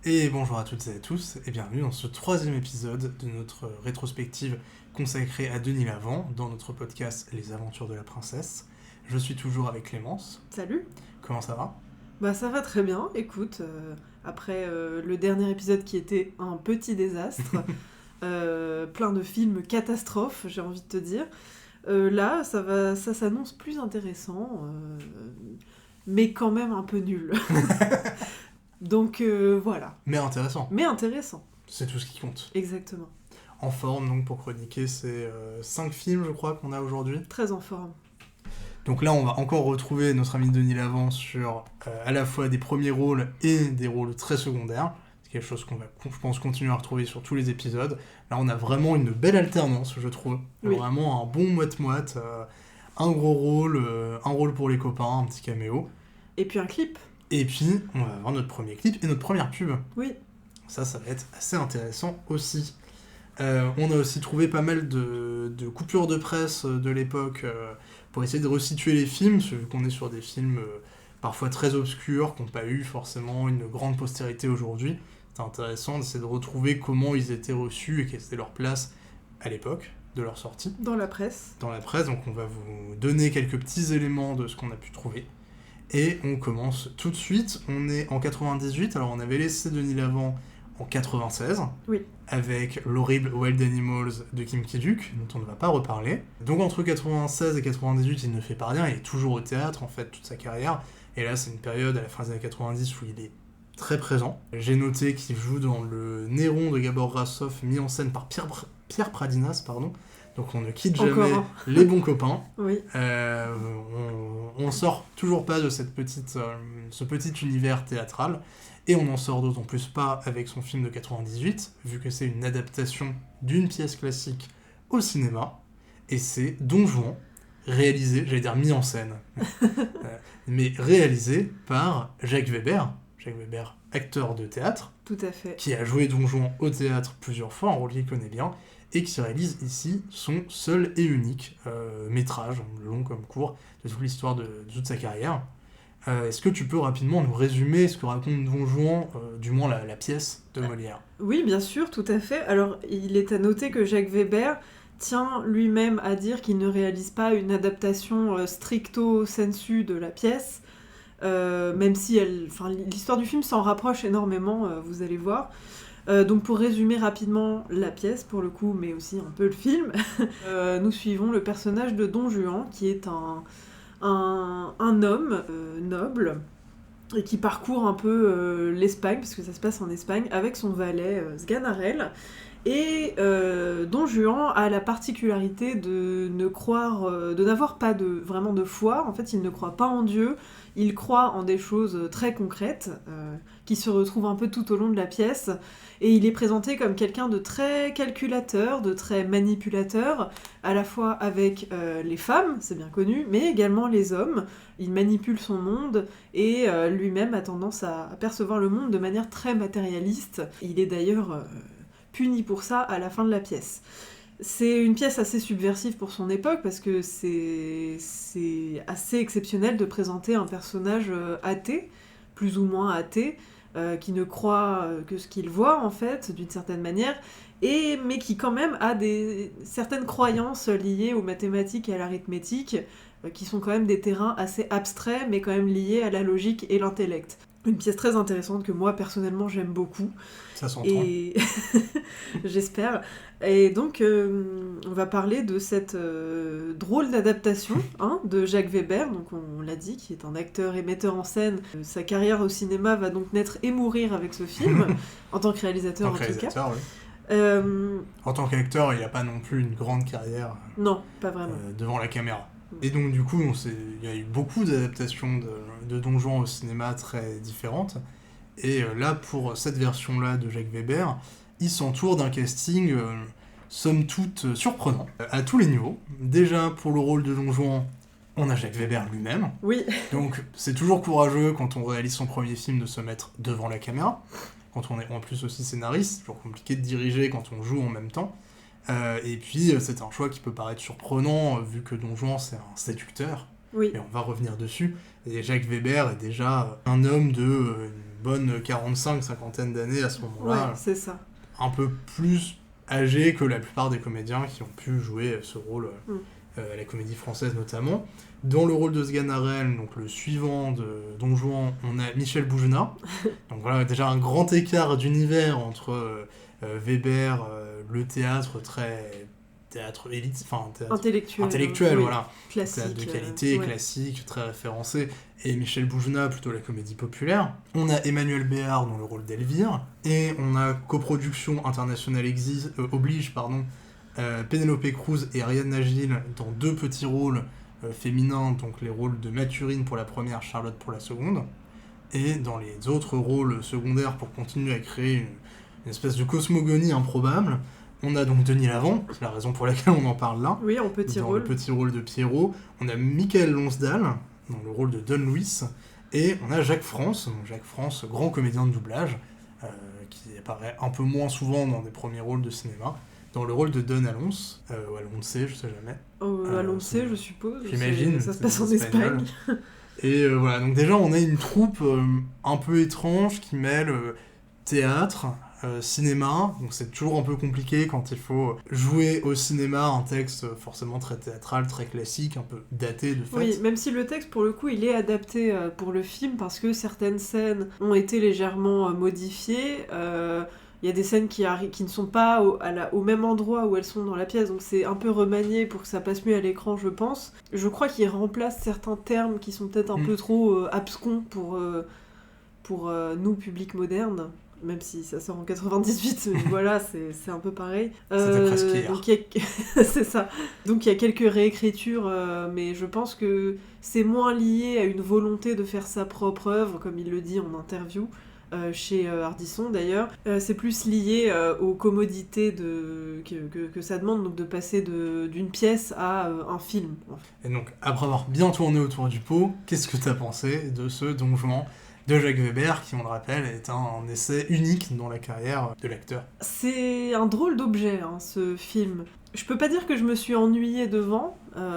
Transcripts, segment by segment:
Et bonjour à toutes et à tous, et bienvenue dans ce troisième épisode de notre rétrospective consacrée à Denis Lavant dans notre podcast Les Aventures de la Princesse. Je suis toujours avec Clémence. Salut. Comment ça va ? Bah ça va très bien, écoute, après le dernier épisode qui était un petit désastre, plein de films catastrophes, j'ai envie de te dire, là ça s'annonce plus intéressant, mais quand même un peu nul. Donc voilà. Mais intéressant, Mais intéressant, c'est tout ce qui compte. exactement. En forme donc pour chroniquer ces 5 films je crois qu'on a aujourd'hui. Très en forme. Donc là on va encore retrouver notre ami Denis Lavant sur à la fois des premiers rôles et des rôles très secondaires. C'est quelque chose qu'on va, je pense, continuer à retrouver sur tous les épisodes. Là on a vraiment une belle alternance je trouve. Oui. Vraiment un bon moite-moite, un gros rôle, un rôle pour les copains, un petit caméo. Et puis un clip. Et puis on va avoir notre premier clip et notre première pub. Oui. Ça va être assez intéressant aussi. On a aussi trouvé pas mal de coupures de presse de l'époque pour essayer de resituer les films, vu qu'on est sur des films parfois très obscurs, qui n'ont pas eu forcément une grande postérité aujourd'hui. C'est intéressant d'essayer de retrouver comment ils étaient reçus et quelle était leur place à l'époque de leur sortie. Dans la presse. Dans la presse, donc on va vous donner quelques petits éléments de ce qu'on a pu trouver. Et on commence tout de suite. On est en 98, alors on avait laissé Denis Lavant en 96, Oui. avec l'horrible Wild Animals de Kim Ki-duk, dont on ne va pas reparler. Donc entre 96 et 98, il ne fait pas rien, il est toujours au théâtre, en fait, toute sa carrière. Et là, c'est une période, à la fin des années 90, où il est très présent. J'ai noté qu'il joue dans le Néron de Gabor Grassov, mis en scène par Pierre Pradinas, pardon. Donc on ne quitte jamais Encore. les bons copains. Oui. On sort toujours pas de ce petit univers théâtral. Et on n'en sort d'autant plus pas avec son film de 98, vu que c'est une adaptation d'une pièce classique au cinéma, et c'est Don Juan, réalisé, j'allais dire mis en scène, mais réalisé par Jacques Weber, acteur de théâtre, Tout à fait. qui a joué Don Juan au théâtre plusieurs fois, un rôle qu'il connaît bien, et qui réalise ici son seul et unique métrage, long comme court, de toute l'histoire de toute sa carrière. Est-ce que tu peux rapidement nous résumer ce que raconte Don Juan, du moins la pièce de Molière ? Oui, bien sûr, tout à fait. Alors, il est à noter que Jacques Weber tient lui-même à dire qu'il ne réalise pas une adaptation stricto sensu de la pièce, même si l'histoire du film s'en rapproche énormément, vous allez voir. Donc pour résumer rapidement la pièce, pour le coup, mais aussi un peu le film, nous suivons le personnage de Don Juan, qui est un homme noble, et qui parcourt un peu l'Espagne, parce que ça se passe en Espagne, avec son valet Sganarelle. Et Don Juan a la particularité de n'avoir pas vraiment de foi. En fait, il ne croit pas en Dieu, il croit en des choses très concrètes, qui se retrouvent un peu tout au long de la pièce. Et il est présenté comme quelqu'un de très calculateur, de très manipulateur, à la fois avec les femmes, c'est bien connu, mais également les hommes. Il manipule son monde et lui-même a tendance à percevoir le monde de manière très matérialiste. Il est d'ailleurs puni pour ça à la fin de la pièce. C'est une pièce assez subversive pour son époque parce que c'est assez exceptionnel de présenter un personnage athée, plus ou moins athée, qui ne croit que ce qu'il voit en fait, d'une certaine manière, mais qui quand même a certaines croyances liées aux mathématiques et à l'arithmétique, qui sont quand même des terrains assez abstraits, mais quand même liés à la logique et l'intellect. Une pièce très intéressante que moi personnellement j'aime beaucoup. Ça s'entend. Et j'espère. Et donc on va parler de cette drôle d'adaptation de Jacques Weber, donc on l'a dit, qui est un acteur et metteur en scène. Sa carrière au cinéma va donc naître et mourir avec ce film, en tant que réalisateur en tout cas. Oui. En tant qu'acteur, il n'a pas non plus une grande carrière Non, pas vraiment. Devant la caméra. Et donc du coup, il y a eu beaucoup d'adaptations de Don Juan au cinéma très différentes. Et là, pour cette version-là de Jacques Weber, il s'entoure d'un casting, somme toute, surprenant, à tous les niveaux. Déjà, pour le rôle de Don Juan, on a Jacques Weber lui-même. Oui. Donc c'est toujours courageux quand on réalise son premier film de se mettre devant la caméra. Quand on est en plus aussi scénariste, c'est toujours compliqué de diriger quand on joue en même temps. Et puis c'est un choix qui peut paraître surprenant, vu que Don Juan c'est un séducteur, Oui. Et on va revenir dessus. Et Jacques Weber est déjà un homme de une bonne 45-50 d'années à ce moment-là. Ouais, c'est ça. Un peu plus âgé que la plupart des comédiens qui ont pu jouer ce rôle à la Comédie Française notamment. Dans le rôle de Sganarelle, donc le suivant de Don Juan, on a Michel Bougenat. Donc voilà, déjà un grand écart d'univers entre Weber, le théâtre très théâtre élite, enfin théâtre intellectuel, oui. Voilà, Classique, théâtre de qualité, ouais. classique, très référencé, et Michel Bougenat plutôt la comédie populaire. On a Emmanuel Béard dans le rôle d'Elvire, et on a coproduction internationale oblige, Penélope Cruz et Ariadne Nagil dans 2 petits rôles féminins, donc les rôles de Mathurine pour la première, Charlotte pour la seconde, et dans les autres rôles secondaires pour continuer à créer une espèce de cosmogonie improbable, on a donc Denis Lavant, c'est la raison pour laquelle on en parle là. Oui, en petit rôle. Dans le petit rôle de Pierrot. On a Michael Lonsdal, dans le rôle de Don Luis. Et on a Jacques France, grand comédien de doublage, qui apparaît un peu moins souvent dans des premiers rôles de cinéma, dans le rôle de Don Alonso, ou Alonce, je sais jamais. Alonce, je suppose. J'imagine. Ça se passe en Espagne. Et voilà, donc déjà on a une troupe un peu étrange qui mêle théâtre, cinéma, donc c'est toujours un peu compliqué quand il faut jouer au cinéma un texte forcément très théâtral, très classique, un peu daté de fait. Oui, même si le texte pour le coup il est adapté pour le film parce que certaines scènes ont été légèrement modifiées. Il y a des scènes qui ne sont pas au même endroit où elles sont dans la pièce, donc c'est un peu remanié pour que ça passe mieux à l'écran, je pense. Je crois qu'il remplace certains termes qui sont peut-être un peu trop abscons pour nous, public moderne. Même si ça sort en 98, mais voilà, c'est un peu pareil. C'était presque hier. C'est ça. Donc il y a quelques réécritures, mais je pense que c'est moins lié à une volonté de faire sa propre œuvre, comme il le dit en interview, chez Ardisson d'ailleurs. C'est plus lié aux commodités que ça demande, donc de passer d'une pièce à un film. Et donc, après avoir bien tourné autour du pot, qu'est-ce que t'as pensé de ce Don Juan de Jacques Weber, qui, on le rappelle, est un essai unique dans la carrière de l'acteur? C'est un drôle d'objet, ce film. Je peux pas dire que je me suis ennuyée devant,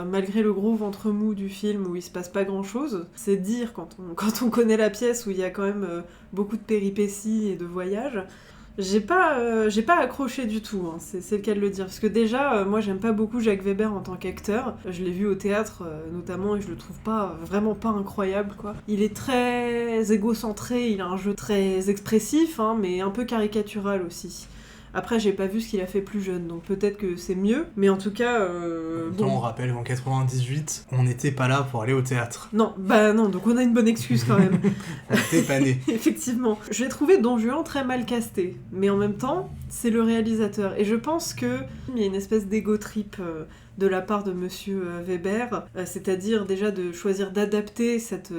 malgré le gros ventre mou du film où il se passe pas grand-chose. C'est dire, quand on connaît la pièce où il y a quand même beaucoup de péripéties et de voyages. J'ai pas accroché du tout, c'est le cas de le dire. Parce que déjà, moi j'aime pas beaucoup Jacques Weber en tant qu'acteur. Je l'ai vu au théâtre notamment et je le trouve vraiment pas incroyable, quoi. Il est très égocentré, il a un jeu très expressif, mais un peu caricatural aussi. Après, j'ai pas vu ce qu'il a fait plus jeune, donc peut-être que c'est mieux, mais en tout cas... On rappelle qu'en 98, on n'était pas là pour aller au théâtre. Non, donc on a une bonne excuse quand même. On n'était pas nés. Effectivement. Je l'ai trouvé Don Juan très mal casté, mais en même temps, c'est le réalisateur. Et je pense qu'il y a une espèce d'ego trip de la part de Monsieur Weber, c'est-à-dire déjà de choisir d'adapter cette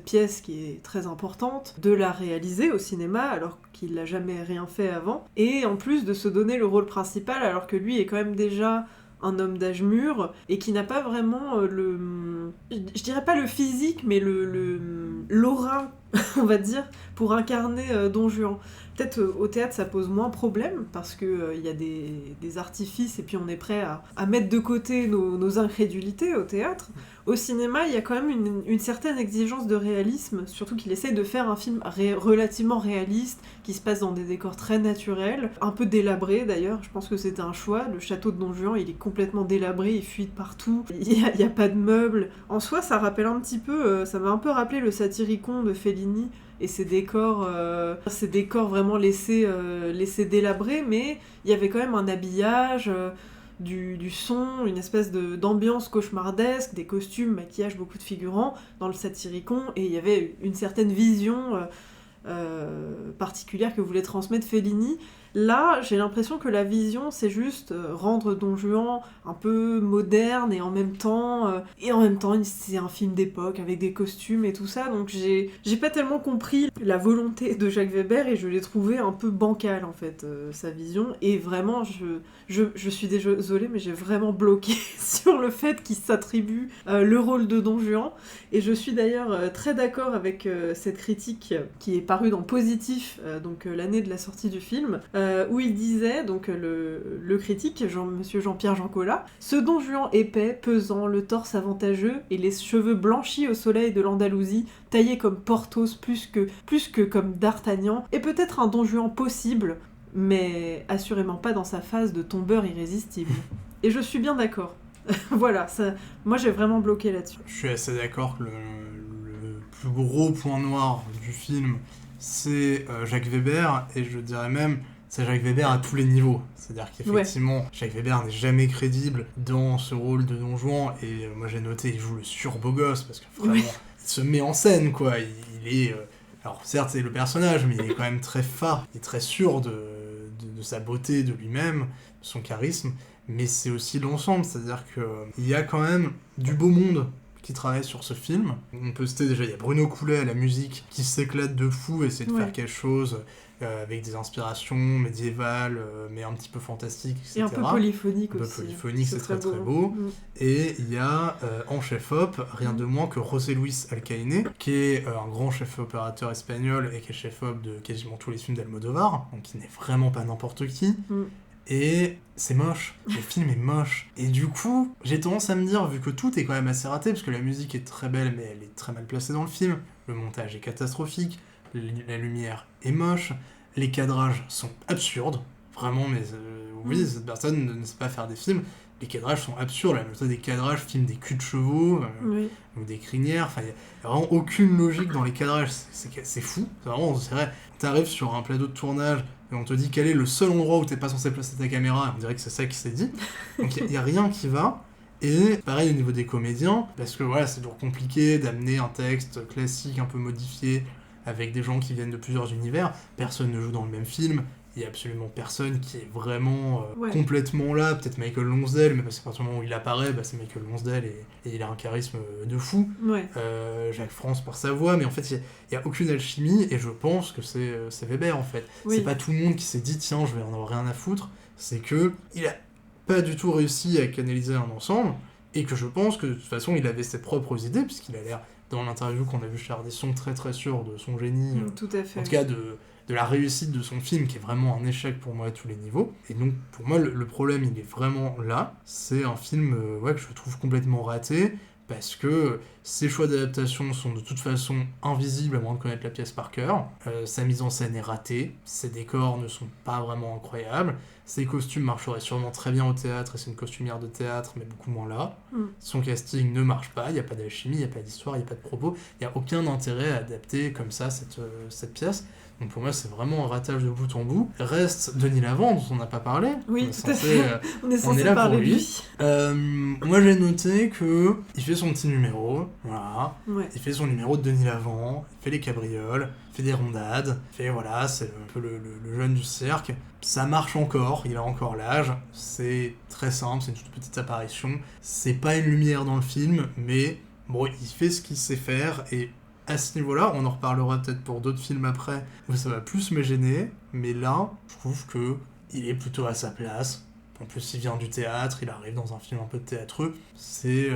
pièce qui est très importante, de la réaliser au cinéma alors qu'il n'a jamais rien fait avant, et en plus de se donner le rôle principal alors que lui est quand même déjà un homme d'âge mûr et qui n'a pas vraiment je dirais pas le physique, mais l'aura, on va dire, pour incarner Don Juan. Peut-être au théâtre ça pose moins problème parce que y a des artifices et puis on est prêt à mettre de côté nos incrédulités au théâtre. Au cinéma, il y a quand même une certaine exigence de réalisme, surtout qu'il essaye de faire un film relativement réaliste, qui se passe dans des décors très naturels, un peu délabrés d'ailleurs, je pense que c'était un choix. Le château de Don Juan, il est complètement délabré, il fuit de partout, il y a pas de meubles. En soi, ça rappelle un petit peu, ça m'a un peu rappelé le Satyricon de Fellini, et ces décors vraiment laissés délabrés, mais il y avait quand même un habillage... Du son, une espèce d'ambiance cauchemardesque, des costumes, maquillage, beaucoup de figurants dans le Satyricon, et il y avait une certaine vision particulière que voulait transmettre Fellini. Là, j'ai l'impression que la vision, c'est juste rendre Don Juan un peu moderne et en même temps, c'est un film d'époque avec des costumes et tout ça. Donc j'ai pas tellement compris la volonté de Jacques Weber et je l'ai trouvé un peu bancal en fait, sa vision. Et vraiment, je suis désolée, mais j'ai vraiment bloqué sur le fait qu'il s'attribue le rôle de Don Juan. Et je suis d'ailleurs très d'accord avec cette critique qui est parue dans Positif, donc l'année de la sortie du film. où il disait, donc le critique, monsieur Jean-Pierre Jancola, « Ce Don Juan épais, pesant, le torse avantageux et les cheveux blanchis au soleil de l'Andalousie, taillé comme Porthos plus que comme D'Artagnan, est peut-être un Don Juan possible, mais assurément pas dans sa phase de tombeur irrésistible. » Et je suis bien d'accord. Voilà, ça, moi j'ai vraiment bloqué là-dessus. Je suis assez d'accord que le plus gros point noir du film, c'est Jacques Weber, et je dirais même, c'est Jacques Weber à tous les niveaux. C'est-à-dire qu'effectivement, Jacques Weber n'est jamais crédible dans ce rôle de Don Juan, et moi j'ai noté, il joue le sur-beau gosse, parce que vraiment, il se met en scène, quoi. Il est... alors certes, c'est le personnage, mais il est quand même très fat, il est très sûr de sa beauté, de lui-même, de son charisme, mais c'est aussi l'ensemble, c'est-à-dire qu'il y a quand même du beau monde qui travaille sur ce film. On peut citer déjà, il y a Bruno Coulet à la musique qui s'éclate de fou, essayer de faire quelque chose avec des inspirations médiévales, mais un petit peu fantastiques, etc. Et un peu polyphonique aussi. Un peu polyphonique, c'est très très beau. Et il y a en chef-op, rien de moins que José Luis Alcaine, qui est un grand chef-opérateur espagnol et qui est chef-op de quasiment tous les films d'Almodovar, donc qui n'est vraiment pas n'importe qui. Et c'est moche, le film est moche. Et du coup, j'ai tendance à me dire, vu que tout est quand même assez raté, parce que la musique est très belle, mais elle est très mal placée dans le film, le montage est catastrophique, la lumière est moche, les cadrages sont absurdes, vraiment, mais oui, cette personne ne sait pas faire des films, les cadrages sont absurdes, la méthode des cadrages filme des culs de chevaux, ou des crinières, enfin, il n'y a vraiment aucune logique dans les cadrages, c'est fou, c'est vrai, t'arrives sur un plateau de tournage, et on te dit quel est le seul endroit où t'es pas censé placer ta caméra, et on dirait que c'est ça qui s'est dit. Donc il n'y a rien qui va. Et pareil au niveau des comédiens, parce que voilà, c'est toujours compliqué d'amener un texte classique un peu modifié avec des gens qui viennent de plusieurs univers. Personne ne joue dans le même film. Il y a absolument personne qui est vraiment complètement là. Peut-être Michael Lonsdale, mais parce qu'à partir du moment où il apparaît, c'est Michael Lonsdale et il a un charisme de fou. Jacques France par sa voix, mais en fait il n'y a aucune alchimie, et je pense que c'est Weber en fait. C'est pas tout le monde qui s'est dit tiens, je vais en avoir rien à foutre. C'est que il a pas du tout réussi à canaliser un ensemble, et que je pense que de toute façon il avait ses propres idées, puisqu'il a l'air, dans l'interview qu'on a vu chez Ardisson, très très sûr de son génie. Tout à fait. En tout cas de la réussite de son film, qui est vraiment un échec pour moi à tous les niveaux. Et donc, pour moi, le problème, il est vraiment là. C'est un film que je trouve complètement raté, parce que ses choix d'adaptation sont de toute façon invisibles à moins de connaître la pièce par cœur. Sa mise en scène est ratée, ses décors ne sont pas vraiment incroyables, ses costumes marcheraient sûrement très bien au théâtre, et c'est une costumière de théâtre, mais beaucoup moins là. Son casting ne marche pas, il n'y a pas d'alchimie, il n'y a pas d'histoire, il n'y a pas de propos, il n'y a aucun intérêt à adapter comme ça cette pièce. Donc pour moi, c'est vraiment un ratage de bout en bout. Reste Denis Lavant, dont on n'a pas parlé. Oui, tout à fait. On est censé parler de lui. Moi, j'ai noté qu'il fait son petit numéro. Voilà. Il fait son numéro de Denis Lavant. Il fait les cabrioles. Il fait des rondades. Il fait, voilà, c'est un peu le jeune du cirque. Ça marche encore. Il a encore l'âge. C'est très simple. C'est une toute petite apparition. C'est pas une lumière dans le film, mais bon, il fait ce qu'il sait faire, et à ce niveau-là, on en reparlera peut-être pour d'autres films après, où ça va plus me gêner, mais là, je trouve que il est plutôt à sa place. En plus, il vient du théâtre, il arrive dans un film un peu théâtreux. C'est...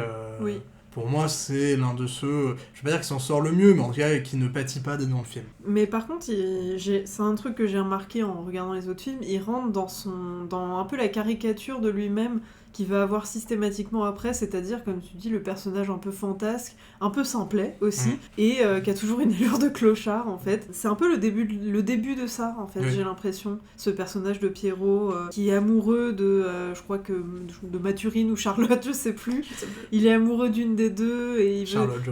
Pour moi, c'est l'un de ceux, je vais pas dire qu'il s'en sort le mieux, mais en tout cas, qui ne pâtit pas d'être dans le film. Mais par contre, c'est un truc que j'ai remarqué en regardant les autres films, il rentre dans un peu la caricature de lui-même qu'il va avoir systématiquement après, c'est-à-dire, comme tu dis, le personnage un peu fantasque, un peu simplet aussi, et qui a toujours une allure de clochard, en fait. C'est un peu le début de ça, en fait, j'ai l'impression. Ce personnage de Pierrot, qui est amoureux de, je crois que, de Mathurine ou Charlotte, je sais plus. Il est amoureux d'une des deux, et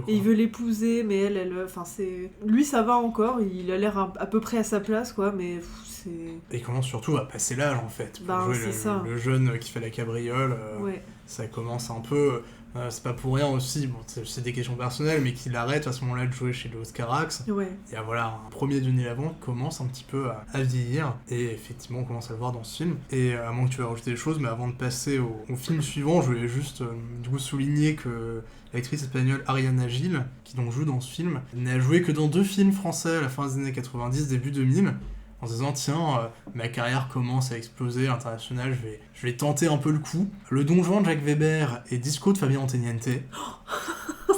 il veut l'épouser, mais elle, enfin, c'est... Lui, ça va encore, il a l'air à peu près à sa place, quoi, mais... Et il commence surtout à passer l'âge, en fait, pour jouer le jeune qui fait la cabriole. Ça commence un peu... c'est pas pour rien aussi, bon, c'est des questions personnelles, mais qu'il arrête à ce moment-là de jouer chez les Oscarax. Et voilà, un premier Denis Lavant commence un petit peu à vieillir, et effectivement on commence à le voir dans ce film. Et à moins que tu aies rajouté des choses, mais avant de passer au film suivant, je voulais juste du coup souligner que l'actrice espagnole Ariana Gil, qui donc joue dans ce film, n'a joué que dans 2 films français à la fin des années 90, début 2000, en se disant tiens, ma carrière commence à exploser à l'international, je vais tenter un peu le coup. Le Don Juan de Jacques Weber et Disco de Fabien Antoniente.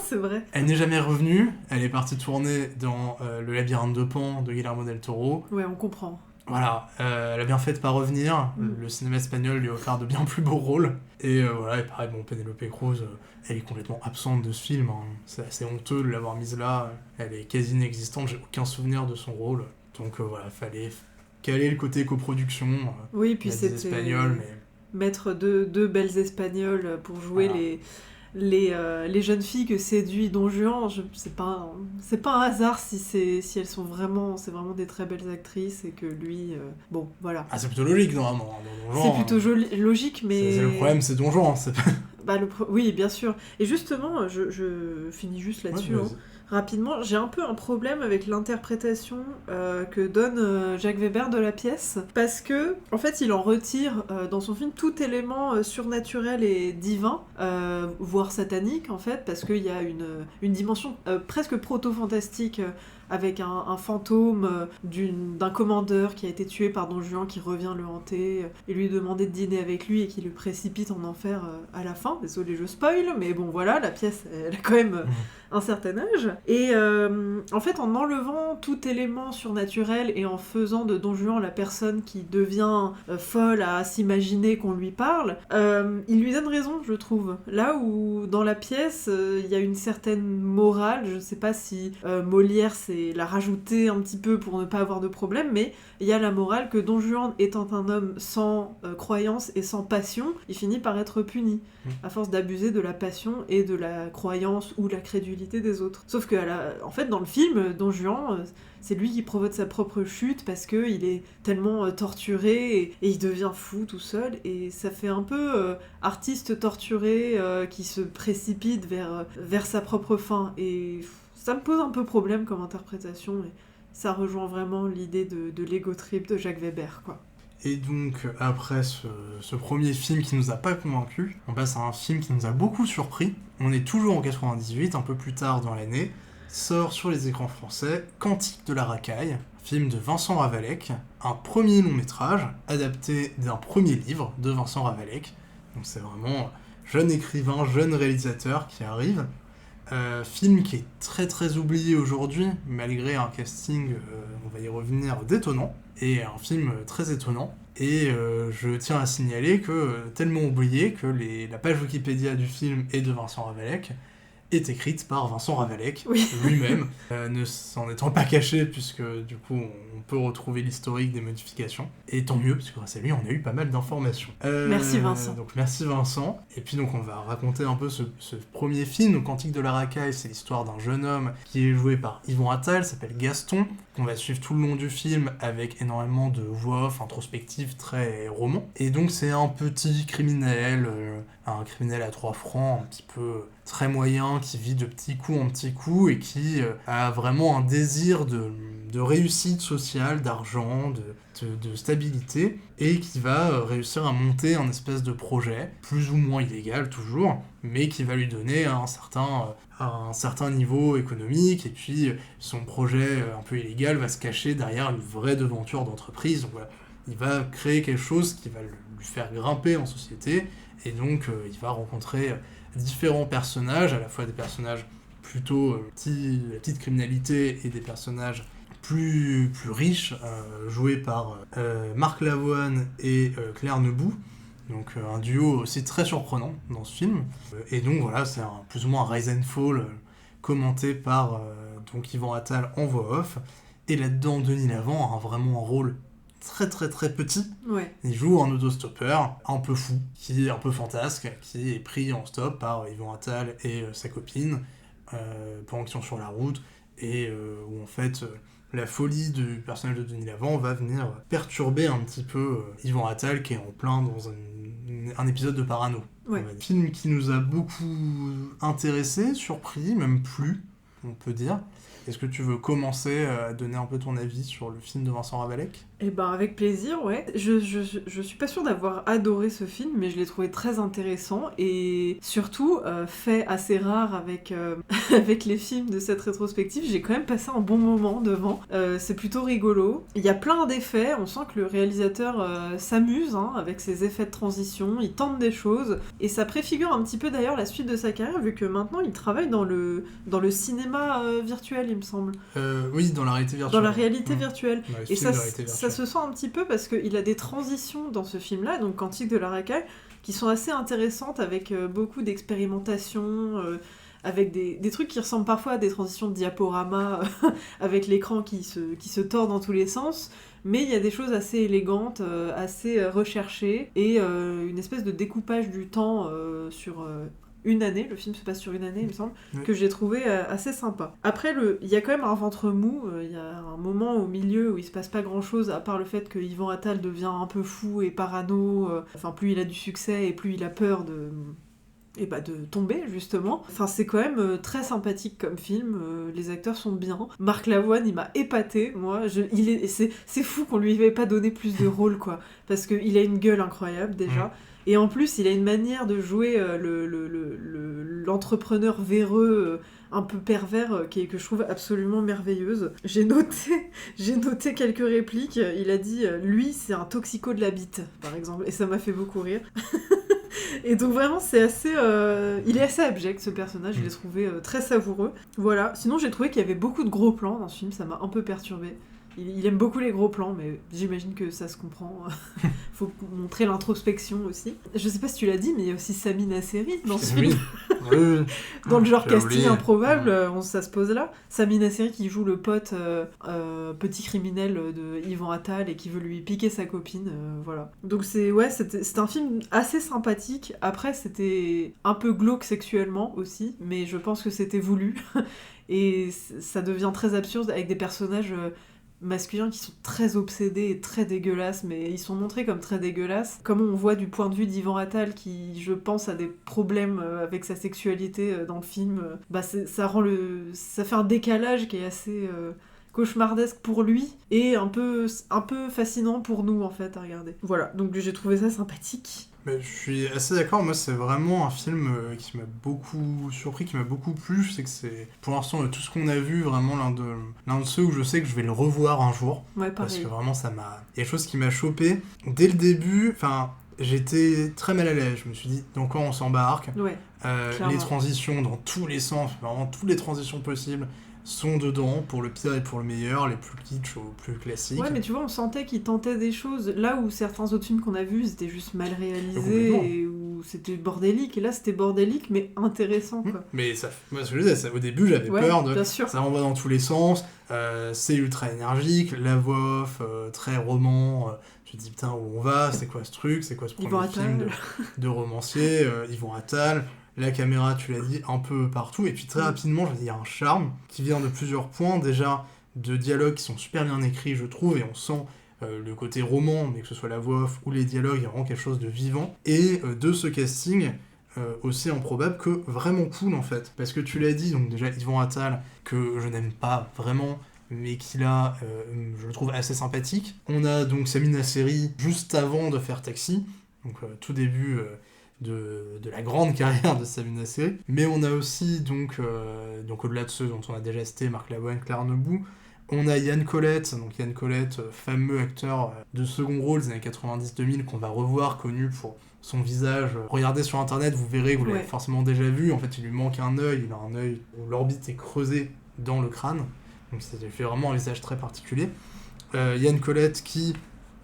C'est vrai. Elle n'est jamais revenue, elle est partie tourner dans Le Labyrinthe de Pan de Guillermo del Toro. Ouais, on comprend. Voilà, elle a bien fait de pas revenir. Le cinéma espagnol lui a offert de bien plus beaux rôles. Et voilà, et pareil, bon, Penélope Cruz, elle est complètement absente de ce film. Hein. C'est assez honteux de l'avoir mise là. Elle est quasi inexistante, j'ai aucun souvenir de son rôle. Donc voilà, fallait caler le côté coproduction. Oui, puis c'était espagnol, mais... mettre deux belles espagnoles pour jouer les jeunes filles que séduit Don Juan. C'est pas un hasard si elles sont vraiment, c'est vraiment des très belles actrices et que lui, bon, voilà. Ah, c'est plutôt logique, normalement. C'est plutôt logique, mais... Le problème, c'est Don Juan. Oui, bien sûr. Et justement, je finis juste là-dessus. Ouais, rapidement, j'ai un peu un problème avec l'interprétation que donne Jacques Weber de la pièce, parce que, en fait, il en retire dans son film tout élément surnaturel et divin, voire satanique, en fait, parce qu'il y a une dimension presque proto-fantastique avec un fantôme d'un commandeur qui a été tué par Don Juan qui revient le hanter et lui demander de dîner avec lui et qui le précipite en enfer à la fin. Désolé, je spoil, mais bon voilà, la pièce elle a quand même un certain âge. Et en fait, en enlevant tout élément surnaturel et en faisant de Don Juan la personne qui devient folle à s'imaginer qu'on lui parle, il lui donne raison, je trouve. Là où dans la pièce, il y a une certaine morale, je sais pas si Molière l'a rajouté un petit peu pour ne pas avoir de problème, mais il y a la morale que Don Juan étant un homme sans croyance et sans passion, il finit par être puni, à force d'abuser de la passion et de la croyance ou la crédulité des autres. Sauf que, en fait, dans le film, Don Juan, c'est lui qui provoque sa propre chute parce qu'il est tellement torturé et il devient fou tout seul, et ça fait un peu artiste torturé qui se précipite vers sa propre fin, et ça me pose un peu problème comme interprétation, et ça rejoint vraiment l'idée de l'ego trip de Jacques Weber, quoi. Et donc, après ce premier film qui nous a pas convaincus, on passe à un film qui nous a beaucoup surpris. On est toujours en 98, un peu plus tard dans l'année. Sort sur les écrans français Cantique de la racaille, film de Vincent Ravalec, un premier long métrage adapté d'un premier livre de Vincent Ravalec. Donc c'est vraiment jeune écrivain, jeune réalisateur qui arrive. Film qui est très très oublié aujourd'hui, malgré un casting, on va y revenir, détonnant, et un film très étonnant. Et je tiens à signaler que, tellement oublié, que la page Wikipédia du film est de Vincent Ravalec, est écrite par Vincent Ravalec lui-même, ne s'en étant pas caché, puisque du coup on peut retrouver l'historique des modifications. Et tant mieux, parce que grâce à lui on a eu pas mal d'informations. Merci Vincent. Donc merci Vincent. Et puis donc on va raconter un peu ce premier film, donc Cantique de la racaille, c'est l'histoire d'un jeune homme qui est joué par Yvon Attal, s'appelle Gaston, qu'on va suivre tout le long du film avec énormément de voix off introspectives, très roman. Et donc c'est un petit criminel, un criminel à 3 francs, un petit peu très moyen, qui vit de petit coup en petit coup et qui a vraiment un désir de réussite sociale, d'argent, de stabilité, et qui va réussir à monter un espèce de projet, plus ou moins illégal toujours, mais qui va lui donner un certain niveau économique, et puis son projet un peu illégal va se cacher derrière une vraie devanture d'entreprise. Donc voilà, il va créer quelque chose qui va lui faire grimper en société, et donc il va rencontrer différents personnages, à la fois des personnages plutôt petite criminalité et des personnages plus riches, joués par Marc Lavoine et Claire Nebout. Donc un duo aussi très surprenant dans ce film. Et donc voilà, c'est plus ou moins un rise and fall commenté par donc Yvon Attal en voix off. Et là-dedans, Denis Lavant a vraiment un rôle très très très petit. Ouais. Il joue un autostoppeur un peu fou, qui est un peu fantasque, qui est pris en stop par Yvon Attal et sa copine pendant qu'ils sont sur la route, et où en fait la folie du personnage de Denis Lavant va venir perturber un petit peu Yvon Attal, qui est en plein dans un épisode de parano. Ouais. Un film qui nous a beaucoup intéressé, surpris, même plu, on peut dire. Est-ce que tu veux commencer à donner un peu ton avis sur le film de Vincent Ravalec ? Eh ben avec plaisir, ouais. Je suis pas sûre d'avoir adoré ce film, mais je l'ai trouvé très intéressant, et surtout, fait assez rare avec, avec les films de cette rétrospective, j'ai quand même passé un bon moment devant. C'est plutôt rigolo. Il y a plein d'effets, on sent que le réalisateur s'amuse avec ses effets de transition, il tente des choses, et ça préfigure un petit peu d'ailleurs la suite de sa carrière, vu que maintenant il travaille dans le cinéma virtuel. il me semble. Oui, dans la réalité virtuelle. Dans la réalité virtuelle. Dans les Et films ça, de réalité ça virtuelle. se sent un petit peu parce qu'il a des transitions dans ce film-là, donc Cantique de la racaille, qui sont assez intéressantes avec beaucoup d'expérimentation, avec des trucs qui ressemblent parfois à des transitions de diaporama, avec l'écran qui se tord dans tous les sens. Mais il y a des choses assez élégantes, assez recherchées, et une espèce de découpage du temps sur une année. Le film se passe sur une année, il me semble, Oui. que j'ai trouvé assez sympa. Après, il y a quand même un ventre mou. Il y a un moment au milieu où il se passe pas grand-chose, à part le fait que Yvan Attal devient un peu fou et parano. Enfin, plus il a du succès et plus il a peur de tomber, justement. Enfin, c'est quand même très sympathique comme film, les acteurs sont bien. Marc Lavoine, il m'a épaté, moi. C'est fou qu'on lui ait pas donné plus de rôle, quoi. Parce qu'il a une gueule incroyable, déjà. Et en plus, il a une manière de jouer l'entrepreneur véreux, un peu pervers, que je trouve absolument merveilleuse. J'ai noté quelques répliques. Il a dit « Lui, c'est un toxico de la bite », par exemple. Et ça m'a fait beaucoup rire. Et donc vraiment, c'est assez... il est assez abject, ce personnage. Je l'ai trouvé très savoureux. Voilà. Sinon, j'ai trouvé qu'il y avait beaucoup de gros plans dans ce film. Ça m'a un peu perturbée. Il aime beaucoup les gros plans, mais j'imagine que ça se comprend. Faut montrer l'introspection aussi. Je sais pas si tu l'as dit, mais il y a aussi Sami Nasseri dans ce film. Oui. Dans le genre J'ai casting oublié. improbable, ça se pose là. Sami Nasseri qui joue le pote petit criminel de Yvan Attal et qui veut lui piquer sa copine, voilà. Donc c'est un film assez sympathique. Après, c'était un peu glauque sexuellement aussi, mais je pense que c'était voulu. Et ça devient très absurde avec des personnages masculins qui sont très obsédés et très dégueulasses, mais ils sont montrés comme très dégueulasses. Comme on voit du point de vue d'Yvan Attal, qui, je pense, a des problèmes avec sa sexualité dans le film, ça fait un décalage qui est assez cauchemardesque pour lui, et un peu fascinant pour nous, en fait, à regarder. Voilà, donc j'ai trouvé ça sympathique. Mais je suis assez d'accord, moi c'est vraiment un film qui m'a beaucoup surpris, qui m'a beaucoup plu. Je sais que c'est pour l'instant tout ce qu'on a vu, vraiment l'un de ceux où je sais que je vais le revoir un jour. Ouais, Parce pareil. que vraiment il y a quelque chose qui m'a chopé. Dès le début, j'étais très mal à l'aise, je me suis dit dans quoi on s'embarque. Ouais, clairement. Les transitions dans tous les sens, vraiment toutes les transitions possibles sont dedans, pour le pire et pour le meilleur, les plus kitsch aux plus classiques. Ouais, mais tu vois, on sentait qu'il tentait des choses. Là où certains autres films qu'on a vus, c'était juste mal Complètement. réalisé, et où c'était bordélique. Et là, c'était bordélique, mais intéressant, quoi. Mais moi, ce que je disais, au début, j'avais Ouais, peur de... bien sûr. Ça envoie dans tous les sens, c'est ultra énergique, la voix off, très roman. Je me dis, putain, où on va? C'est quoi ce truc? C'est quoi ce Yvan premier film Attal. de romancier? Yvan Attal. La caméra, tu l'as dit, un peu partout. Et puis très rapidement, je veux dire, il y a un charme qui vient de plusieurs points. Déjà, de dialogues qui sont super bien écrits, je trouve, et on sent le côté roman, mais que ce soit la voix off ou les dialogues, il y a vraiment quelque chose de vivant. Et de ce casting, aussi improbable que vraiment cool, en fait. Parce que tu l'as dit, donc déjà, Yvan Attal, que je n'aime pas vraiment, mais qu'il a, je le trouve assez sympathique. On a donc Sami Nasseri juste avant de faire Taxi, donc tout début... De la grande carrière de Sami Nasseri. Mais on a aussi, donc au-delà de ceux dont on a déjà cité, Marc Lavoine, Claire Nebou, on a Yann Colette, fameux acteur de second rôle des années 90-2000 qu'on va revoir, connu pour son visage. Regardez sur internet, vous verrez, vous l'avez forcément déjà vu. En fait, il lui manque un œil, il a un œil où l'orbite est creusée dans le crâne. Donc ça fait vraiment un visage très particulier. Yann Colette qui,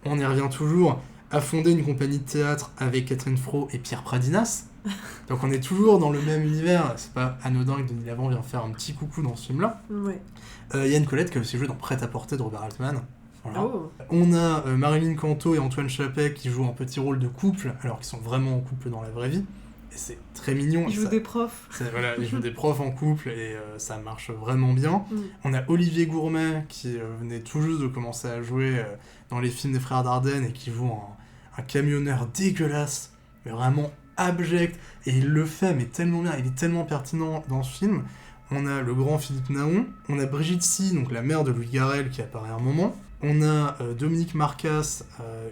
on y revient toujours, a fondé une compagnie de théâtre avec Catherine Fro et Pierre Pradinas. Donc on est toujours dans le même univers. C'est pas anodin que Denis Lavant vient faire un petit coucou dans ce film-là. Ouais. Yann Colette qui a aussi joué dans Prêt-à-porter de Robert Altman. Voilà. Oh. On a Marilyn Canto et Antoine Chapet qui jouent un petit rôle de couple, alors qu'ils sont vraiment en couple dans la vraie vie. Et c'est très mignon. Ils jouent des profs. Ils jouent des profs en couple et ça marche vraiment bien. On a Olivier Gourmet qui venait tout juste de commencer à jouer dans les films des Frères Dardenne et qui joue un camionneur dégueulasse, mais vraiment abject. Et il le fait, mais tellement bien, il est tellement pertinent dans ce film. On a le grand Philippe Naon, on a Brigitte Si, donc la mère de Louis Garrel qui apparaît un moment. On a Dominique Marcas,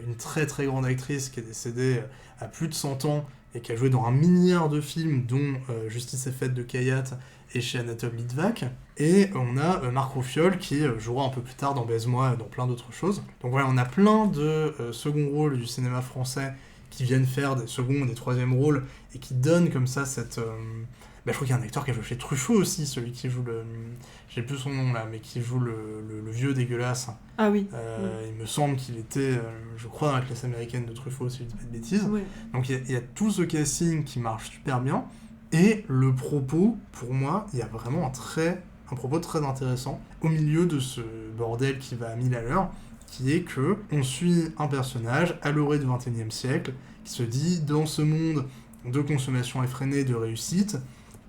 une très très grande actrice qui est décédée à plus de 100 ans et qui a joué dans un milliard de films, dont Justice est faite de Kayat et chez Anatole Litvak. Et on a Marc Roufiol qui jouera un peu plus tard dans Baise-moi et dans plein d'autres choses. Donc voilà, on a plein de second rôles du cinéma français qui viennent faire des seconds et des troisièmes rôles et qui donnent comme ça je crois qu'il y a un acteur qui a joué chez Truffaut aussi, celui qui joue le... J'ai plus son nom là, mais qui joue le vieux dégueulasse. Ah oui. Il me semble qu'il était, je crois, dans la classe américaine de Truffaut, si je dis pas de bêtises. Ouais. Donc il y a tout ce casting qui marche super bien. Et le propos, pour moi, il y a vraiment un propos très intéressant au milieu de ce bordel qui va à 1000 à l'heure, qui est que on suit un personnage à l'orée du XXIe siècle qui se dit, dans ce monde de consommation effrénée, de réussite,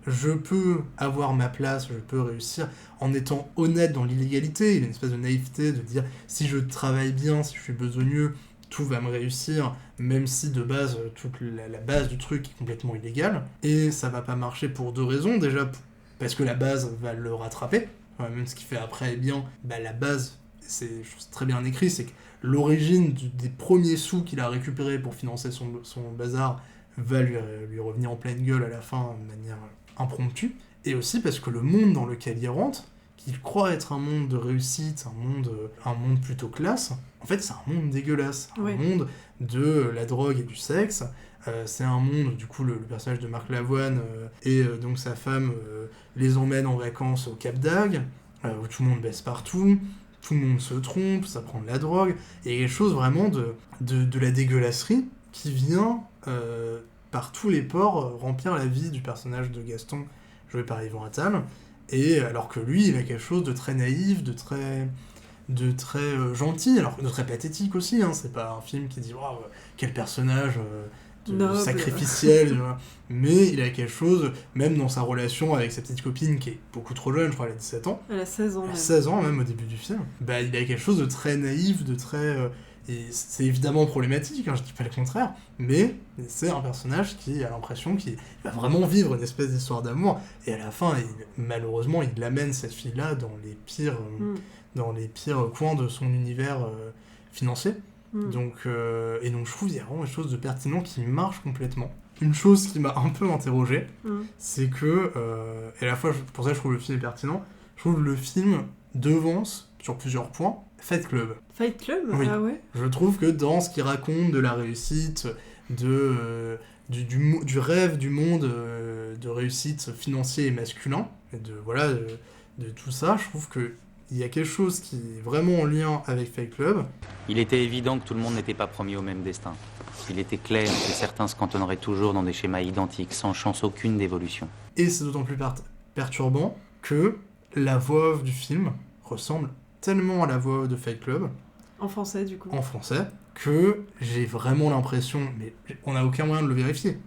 je peux avoir ma place, je peux réussir en étant honnête dans l'illégalité. Il y a une espèce de naïveté de dire, si je travaille bien, si je suis besogneux, tout va me réussir, même si de base, toute la base du truc est complètement illégale. Et ça va pas marcher pour deux raisons. Déjà, parce que la base va le rattraper. Enfin, même ce qu'il fait après est bien. La base, c'est très bien écrit, c'est que l'origine des premiers sous qu'il a récupérés pour financer son bazar va lui revenir en pleine gueule à la fin de manière impromptue. Et aussi parce que le monde dans lequel il rentre, qu'il croit être un monde de réussite, un monde plutôt classe, en fait c'est un monde dégueulasse, un monde de la drogue et du sexe. C'est un monde, du coup le personnage de Marc Lavoine et donc sa femme les emmène en vacances au Cap d'Agde, où tout le monde baisse partout, tout le monde se trompe, ça prend de la drogue, et il y a quelque chose vraiment de la dégueulasserie qui vient par tous les pores remplir la vie du personnage de Gaston, joué par Yvan Attal, et alors que lui, il a quelque chose de très naïf, de très gentil, alors de très pathétique aussi, hein, c'est pas un film qui dit oh, quel personnage sacrificiel, tu vois. Mais il a quelque chose, même dans sa relation avec sa petite copine qui est beaucoup trop jeune, je crois elle a 17 ans. Elle a 16 ans. Elle a 16 ans même au début du film. Il a quelque chose de très naïf, de très... et c'est évidemment problématique, hein, je dis pas le contraire, mais c'est un personnage qui a l'impression qu'il va vraiment vivre une espèce d'histoire d'amour, et à la fin, malheureusement, il amène cette fille-là dans les pires coins de son univers financier. Donc je trouve qu'il y a vraiment quelque chose de pertinent qui marche complètement. Une chose qui m'a un peu interrogé, c'est que, et à la fois, pour ça je trouve le film est pertinent, je trouve le film devance, sur plusieurs points, Fight Club. Fight Club ? Oui. Ah ouais. Je trouve que dans ce qu'il raconte de la réussite, du rêve du monde de réussite financier et masculin, et de tout ça, je trouve que il y a quelque chose qui est vraiment en lien avec Fight Club. Il était évident que tout le monde n'était pas promis au même destin. Il était clair que certains se cantonneraient toujours dans des schémas identiques, sans chance aucune d'évolution. Et c'est d'autant plus perturbant que la voix off du film ressemble tellement à la voix off de Fight Club. En français, du coup. En français, que j'ai vraiment l'impression, mais on n'a aucun moyen de le vérifier,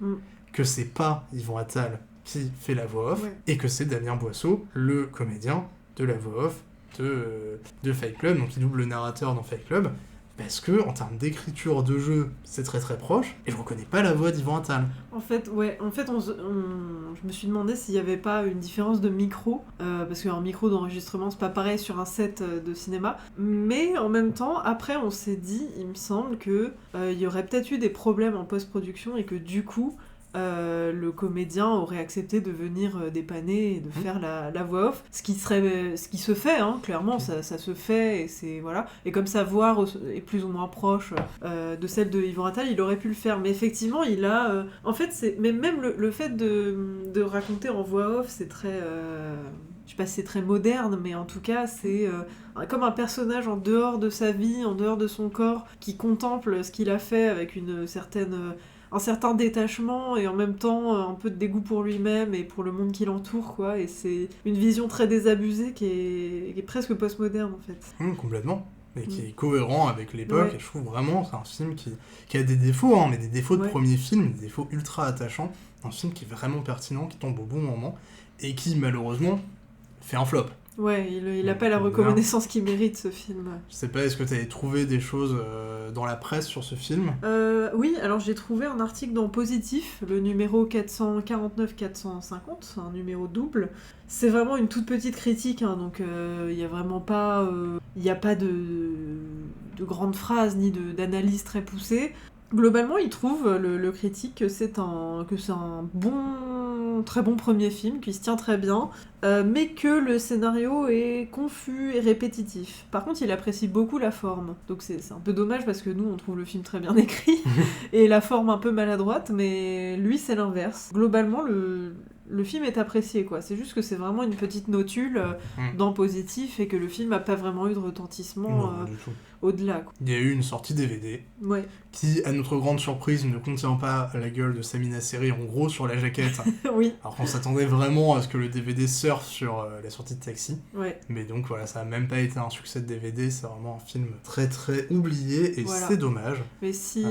que c'est pas Yvan Attal qui fait la voix off, et que c'est Damien Boisseau, le comédien de la voix off de Fight Club, donc il double le narrateur dans Fight Club, parce que en termes d'écriture de jeu, c'est très très proche, et je reconnais pas la voix d'Yvan Attal. En fait, je me suis demandé s'il n'y avait pas une différence de micro, parce qu'un micro d'enregistrement, c'est pas pareil sur un set de cinéma, mais en même temps, après on s'est dit, il me semble que il y aurait peut-être eu des problèmes en post-production, et que du coup, le comédien aurait accepté de venir dépanner et de faire la voix off, ce qui se fait, hein, clairement, ça se fait, et c'est voilà, et comme sa voix est plus ou moins proche de celle de Yvan Attal, il aurait pu le faire, mais effectivement il a en fait mais même le fait de raconter en voix off, c'est très je sais pas si c'est très moderne, mais en tout cas c'est comme un personnage en dehors de sa vie, en dehors de son corps, qui contemple ce qu'il a fait avec un certain détachement, et en même temps un peu de dégoût pour lui-même et pour le monde qui l'entoure, quoi. Et c'est une vision très désabusée qui est presque postmoderne, en fait. Complètement. Et qui est cohérent avec l'époque, et je trouve vraiment c'est un film qui a des défauts, hein, mais des défauts de premier film, des défauts ultra attachants. Un film qui est vraiment pertinent, qui tombe au bon moment, et qui malheureusement fait un flop. Ouais, il n'a pas la reconnaissance qu'il mérite, ce film. Je sais pas, est-ce que tu avais trouvé des choses dans la presse sur ce film ? Oui, alors j'ai trouvé un article dans Positif, le numéro 449-450, un numéro double. C'est vraiment une toute petite critique, hein, donc il n'y a vraiment pas... Il n'y a pas de grandes phrases ni d'analyse très poussée. Globalement, il trouve, le critique, que c'est un très bon premier film, qui se tient très bien, mais que le scénario est confus et répétitif. Par contre, il apprécie beaucoup la forme, donc c'est un peu dommage parce que nous, on trouve le film très bien écrit, et la forme un peu maladroite, mais lui, c'est l'inverse. Globalement, le film est apprécié, quoi. C'est juste que c'est vraiment une petite notule dans positif et que le film n'a pas vraiment eu de retentissement Non, du tout. au-delà, quoi. Il y a eu une sortie DVD Ouais. qui, à notre grande surprise, ne contient pas la gueule de Samina Seri en gros sur la jaquette. Oui. Alors qu'on s'attendait vraiment à ce que le DVD surfe sur la sortie de Taxi. Ouais. Mais donc voilà, ça a même pas été un succès de DVD, c'est vraiment un film très très oublié et Voilà. c'est dommage. Mais si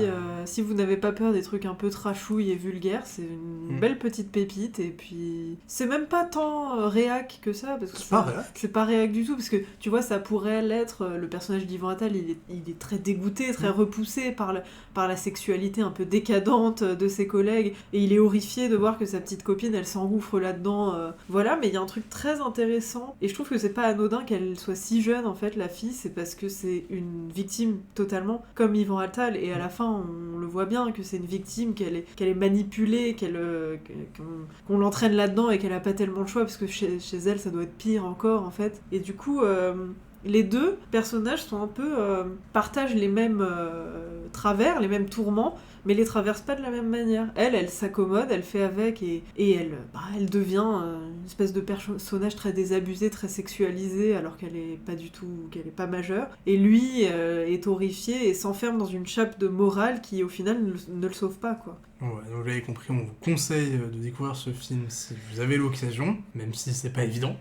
vous n'avez pas peur des trucs un peu trashouilles et vulgaires, c'est une belle petite pépite. Et puis, c'est même pas tant réac que ça. Parce que C'est pas réac. C'est pas réac du tout, parce que tu vois, ça pourrait l'être. Le personnage d'Yvan Attal, il est très dégoûté, très repoussé par la sexualité un peu décadente de ses collègues. Et il est horrifié de voir que sa petite copine, elle s'engouffre là-dedans. Voilà, mais il y a un truc très intéressant. Et je trouve que c'est pas anodin qu'elle soit si jeune, en fait, la fille. C'est parce que c'est une victime totalement comme Yvan Attal. Et à la fin, on le voit bien que c'est une victime, qu'elle est manipulée, qu'on l'entraîne là-dedans et qu'elle a pas tellement le choix, parce que chez elle, ça doit être pire encore, en fait. Et du coup... les deux personnages sont un peu partagent les mêmes travers, les mêmes tourments, mais les traversent pas de la même manière. Elle s'accommode, elle fait avec et elle devient une espèce de personnage très désabusé, très sexualisé, alors qu'elle est pas majeure. Et lui est horrifié et s'enferme dans une chape de morale qui au final ne le sauve pas, quoi. Ouais, donc vous l'avez compris, on vous conseille de découvrir ce film si vous avez l'occasion, même si c'est pas évident,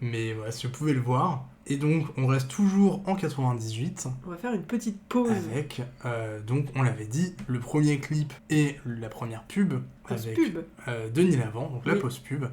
mais voilà, si vous pouvez le voir. Et donc, on reste toujours en 98. On va faire une petite pause. Avec, donc, on l'avait dit, le premier clip et la première pub. Avec Post-pub. Denis Lavant, donc la post-pub.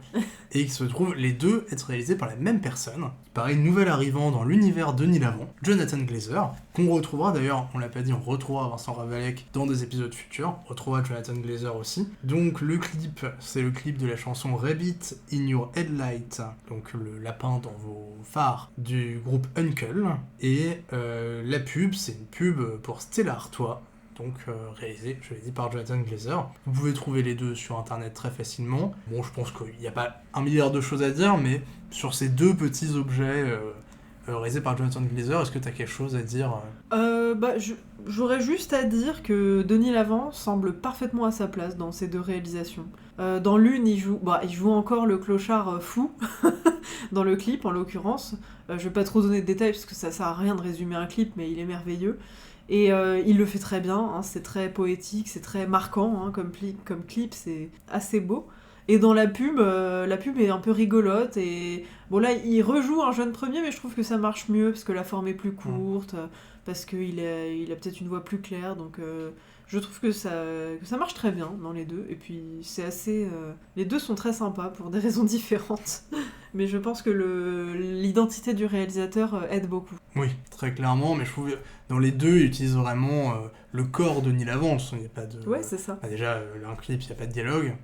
Et qui se trouve les deux être réalisés par la même personne. Pareil, nouvel arrivant dans l'univers Denis Lavant, Jonathan Glazer, qu'on retrouvera d'ailleurs, on l'a pas dit, on retrouvera Vincent Ravalec dans des épisodes futurs. On retrouvera Jonathan Glazer aussi. Donc, le clip, c'est le clip de la chanson Rabbit in Your Headlight, donc le lapin dans vos phares du groupe Uncle. Et la pub, c'est une pub pour Stella Artois, donc réalisé, je l'ai dit, par Jonathan Glazer. Vous pouvez trouver les deux sur internet très facilement. Bon, je pense qu'il n'y a pas un milliard de choses à dire, mais sur ces deux petits objets réalisés par Jonathan Glazer, est-ce que tu as quelque chose à dire J'aurais juste à dire que Denis Lavant semble parfaitement à sa place dans ces deux réalisations. Dans l'une, il joue encore le clochard fou, dans le clip en l'occurrence. Je vais pas trop donner de détails parce que ça sert à rien de résumer un clip, mais il est merveilleux. Et il le fait très bien, hein, c'est très poétique, c'est très marquant, hein, comme clip, c'est assez beau. Et dans la pub est un peu rigolote, et bon là, il rejoue un jeune premier, mais je trouve que ça marche mieux, parce que la forme est plus courte, parce qu'il a peut-être une voix plus claire, donc je trouve que ça marche très bien dans les deux, et puis c'est assez... les deux sont très sympas pour des raisons différentes, mais je pense que l'identité du réalisateur aide beaucoup. Oui, très clairement, mais je trouve que dans les deux, il utilise vraiment le corps de Denis Lavant. Il n'y a pas de... Ouais, c'est ça. Déjà, un clip, il n'y a pas de dialogue,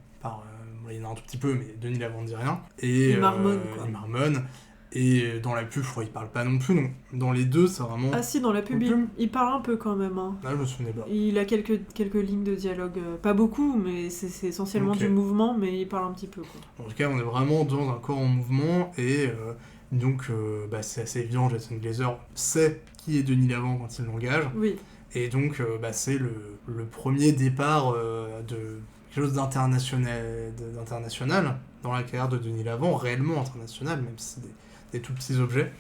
il y en a un tout petit peu, mais Denis Lavant ne dit rien. Et, il marmonne, quoi. Il marmonne. Et dans la pub, je crois qu'il parle pas non plus. Donc, dans les deux, c'est vraiment... Ah si, dans la pub, il parle un peu quand même. Hein. Ah, je me souvenais pas. Il a quelques lignes de dialogue. Pas beaucoup, mais c'est essentiellement du mouvement, mais il parle un petit peu, quoi. En tout cas, on est vraiment dans un corps en mouvement. Et donc, c'est assez évident. Jonathan Glazer sait qui est Denis Lavant quand il l'engage. Oui. Et donc, c'est le premier départ de... quelque chose d'international dans la carrière de Denis Lavant, réellement international, même si c'est des tout petits objets.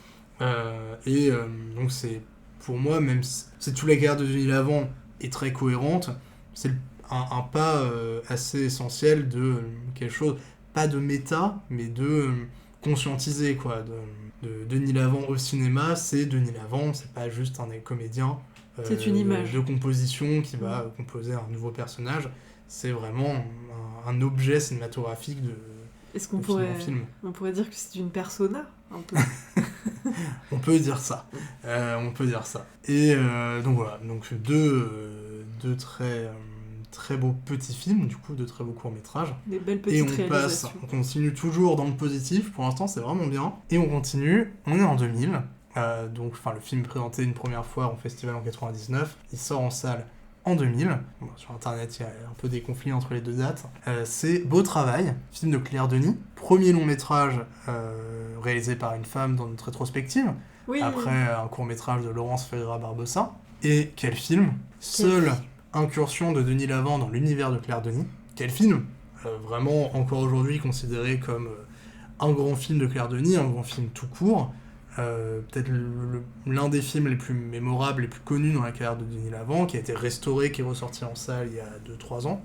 Donc c'est, pour moi, même si toute la carrière de Denis Lavant est très cohérente, c'est un pas assez essentiel de quelque chose, pas de méta, mais de conscientiser, quoi. De Denis Lavant au cinéma, c'est Denis Lavant, c'est pas juste un comédien c'est une image de composition qui va composer un nouveau personnage. C'est vraiment un objet cinématographique de Est-ce qu'on film. On pourrait dire que c'est une persona, un peu. On peut dire ça. Et donc voilà, donc deux très beaux petits films, du coup, de très beaux courts-métrages. Des belles petites réalisations. On continue toujours dans le positif, pour l'instant c'est vraiment bien. Et on continue, on est en 2000. Le film présenté une première fois en festival en 99, il sort en salle en 2000. Bon, sur internet il y a un peu des conflits entre les deux dates. C'est Beau Travail, film de Claire Denis, premier long métrage réalisé par une femme dans notre rétrospective, après un court métrage de Laurence Ferreira Barbosa. Et quel film! Seule incursion de Denis Lavant dans l'univers de Claire Denis. Quel film! vraiment encore aujourd'hui considéré comme un grand film de Claire Denis, un grand film tout court, peut-être l'un des films les plus mémorables, les plus connus dans la carrière de Denis Lavant, qui a été restauré, qui est ressorti en salle il y a 2-3 ans.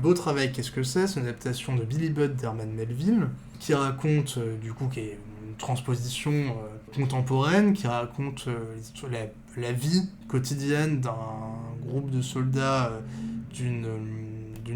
Beau Travail, qu'est-ce que c'est ? C'est une adaptation de Billy Budd d'Herman Melville, qui raconte, qui est une transposition contemporaine, qui raconte la vie quotidienne d'un groupe de soldats d'une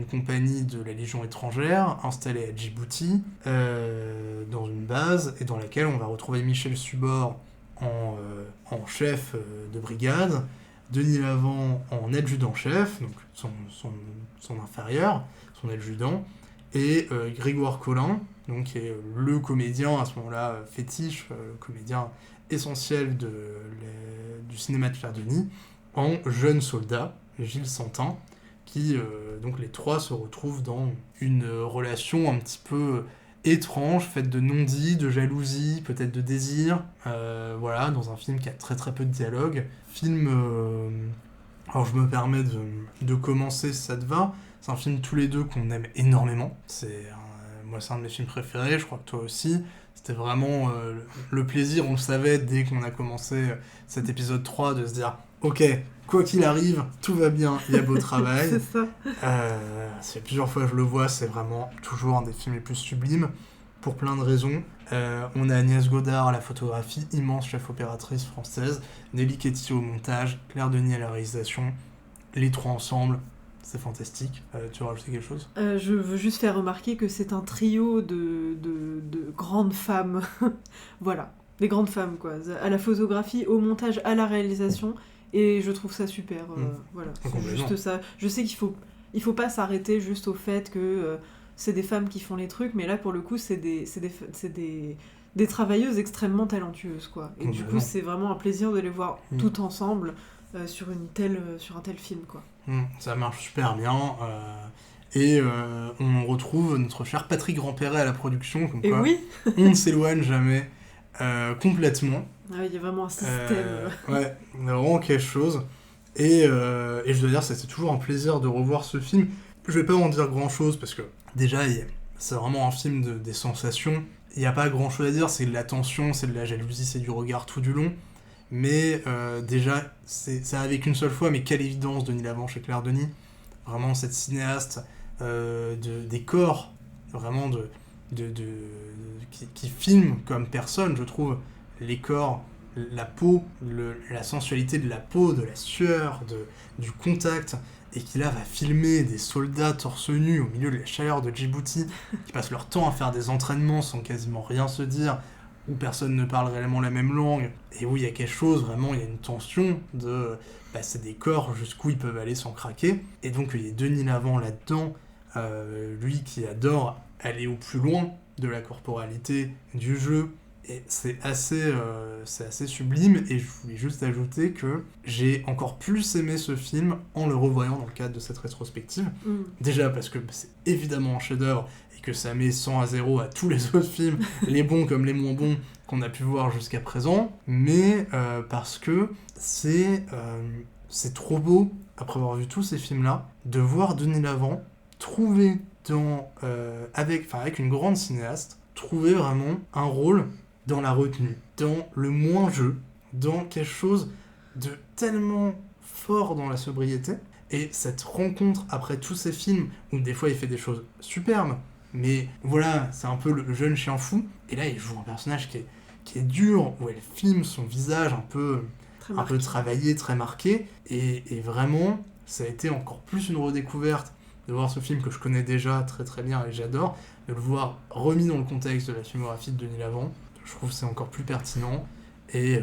compagnie de la Légion étrangère installée à Djibouti, dans une base, et dans laquelle on va retrouver Michel Subor en chef de brigade, Denis Lavant en adjudant-chef, donc son inférieur, son adjudant, et Grégoire Collin, donc, qui est le comédien à ce moment-là fétiche, le comédien essentiel du cinéma de Claire Denis, en jeune soldat, Gilles Santin, qui, donc les trois se retrouvent dans une relation un petit peu étrange, faite de non-dits, de jalousie, peut-être de désir, dans un film qui a très très peu de dialogue. Alors je me permets de commencer si ça te va, c'est un film tous les deux qu'on aime énormément, moi c'est un de mes films préférés, je crois que toi aussi. C'était vraiment le plaisir, on le savait dès qu'on a commencé cet épisode 3, de se dire ok, quoi qu'il arrive, tout va bien, il y a Beau Travail. C'est ça. Ça fait plusieurs fois que je le vois, c'est vraiment toujours un des films les plus sublimes, pour plein de raisons. On a Agnès Godard à la photographie, immense chef opératrice française, Nelly Ketty au montage, Claire Denis à la réalisation, les trois ensemble, c'est fantastique. Tu veux rajouter quelque chose ? Je veux juste faire remarquer que c'est un trio de grandes femmes. Voilà, des grandes femmes, quoi. À la photographie, au montage, à la réalisation. Et je trouve ça super. Voilà, c'est juste ça. Je sais qu'il faut pas s'arrêter juste au fait que c'est des femmes qui font les trucs, mais là, pour le coup, c'est des travailleuses extrêmement talentueuses, quoi. Et du coup, c'est vraiment un plaisir de les voir toutes ensemble sur un tel film, quoi. Ça marche super bien. On retrouve notre cher Patrick Grandperret à la production, comme quoi on ne s'éloigne jamais complètement. Ah, il y a vraiment un système. Ouais, il y a vraiment quelque chose. Et je dois dire, c'était toujours un plaisir de revoir ce film. Je vais pas en dire grand chose parce que déjà, c'est vraiment un film des sensations. Il n'y a pas grand chose à dire, c'est de la tension, c'est de la jalousie, c'est du regard tout du long. Mais déjà, ça arrive qu'une seule fois, mais quelle évidence Denis Lavant chez Claire Denis. Vraiment, cette cinéaste des corps, vraiment qui filme comme personne, je trouve, les corps, la peau, la sensualité de la peau, de la sueur, du contact, et qui là va filmer des soldats torse nu au milieu de la chaleur de Djibouti, qui passent leur temps à faire des entraînements sans quasiment rien se dire, où personne ne parle réellement la même langue, et où il y a quelque chose, vraiment, il y a une tension c'est des corps jusqu'où ils peuvent aller sans craquer. Et donc il y a Denis Lavant là-dedans, lui qui adore aller au plus loin de la corporalité, du jeu, et c'est assez sublime. Et je voulais juste ajouter que j'ai encore plus aimé ce film en le revoyant dans le cadre de cette rétrospective. Déjà parce que c'est évidemment un chef-d'œuvre et que ça met 100 à 0 à tous les autres films, les bons comme les moins bons, qu'on a pu voir jusqu'à présent, mais parce que c'est trop beau, après avoir vu tous ces films-là, de voir Denis Lavant trouver avec une grande cinéaste, trouver vraiment un rôle dans la retenue, dans le moins-jeu, dans quelque chose de tellement fort dans la sobriété. Et cette rencontre après tous ces films, où des fois il fait des choses superbes, mais voilà, c'est un peu le jeune chien fou, et là il joue un personnage qui est dur, où elle filme son visage un peu travaillé, très marqué, et vraiment, ça a été encore plus une redécouverte de voir ce film que je connais déjà très très bien et j'adore, de le voir remis dans le contexte de la filmographie de Denis Lavant. Je trouve que c'est encore plus pertinent, et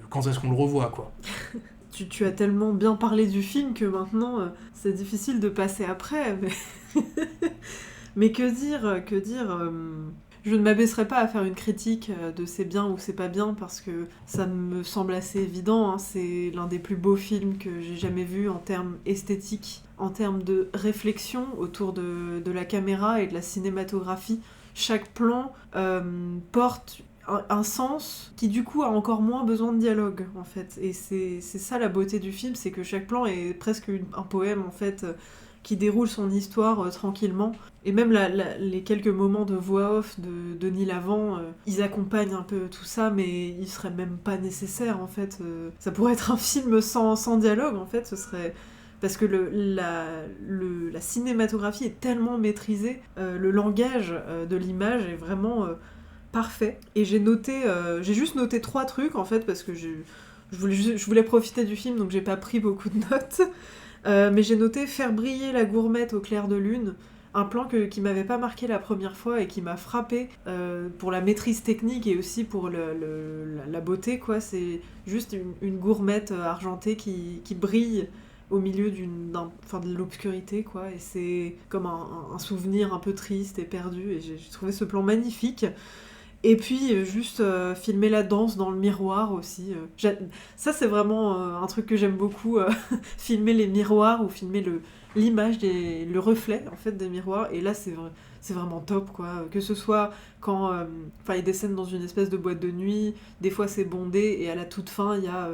quand est-ce qu'on le revoit, quoi. Tu as tellement bien parlé du film que maintenant, c'est difficile de passer après, mais que dire je ne m'abaisserai pas à faire une critique de c'est bien ou c'est pas bien, parce que ça me semble assez évident, hein. C'est l'un des plus beaux films que j'ai jamais vu en termes esthétiques, en termes de réflexion autour de la caméra et de la cinématographie. Chaque plan porte un sens qui du coup a encore moins besoin de dialogue, en fait. Et c'est ça la beauté du film, c'est que chaque plan est presque un poème, en fait. qui déroule son histoire tranquillement. Et même les quelques moments de voix off de Denis Lavant, ils accompagnent un peu tout ça, mais ils seraient même pas nécessaires en fait. Ça pourrait être un film sans dialogue en fait, ce serait... Parce que la cinématographie est tellement maîtrisée, le langage de l'image est vraiment parfait. Et j'ai juste noté 3 trucs en fait, parce que je voulais profiter du film, donc j'ai pas pris beaucoup de notes. Mais j'ai noté faire briller la gourmette au clair de lune, un plan qui m'avait pas marqué la première fois et qui m'a frappé pour la maîtrise technique et aussi pour la beauté, quoi. C'est juste une gourmette argentée qui brille au milieu de l'obscurité, quoi. Et c'est comme un souvenir un peu triste et perdu, et j'ai trouvé ce plan magnifique. Et puis juste filmer la danse dans le miroir aussi. Ça c'est vraiment un truc que j'aime beaucoup, filmer les miroirs ou filmer l'image, le reflet en fait des miroirs. Et là c'est vraiment top, quoi. Que ce soit quand il y a des scènes dans une espèce de boîte de nuit, des fois c'est bondé et à la toute fin il y a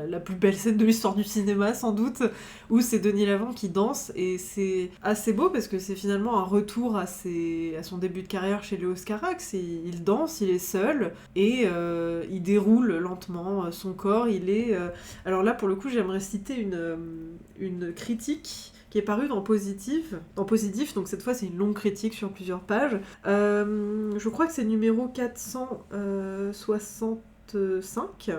la plus belle scène de l'histoire du cinéma sans doute, où c'est Denis Lavant qui danse, et c'est assez beau parce que c'est finalement un retour à son début de carrière chez Léos Carax. Il danse, il est seul et il déroule lentement son corps. Alors là pour le coup j'aimerais citer une critique qui est parue dans Positif, donc cette fois c'est une longue critique sur plusieurs pages. Je crois que c'est numéro 465.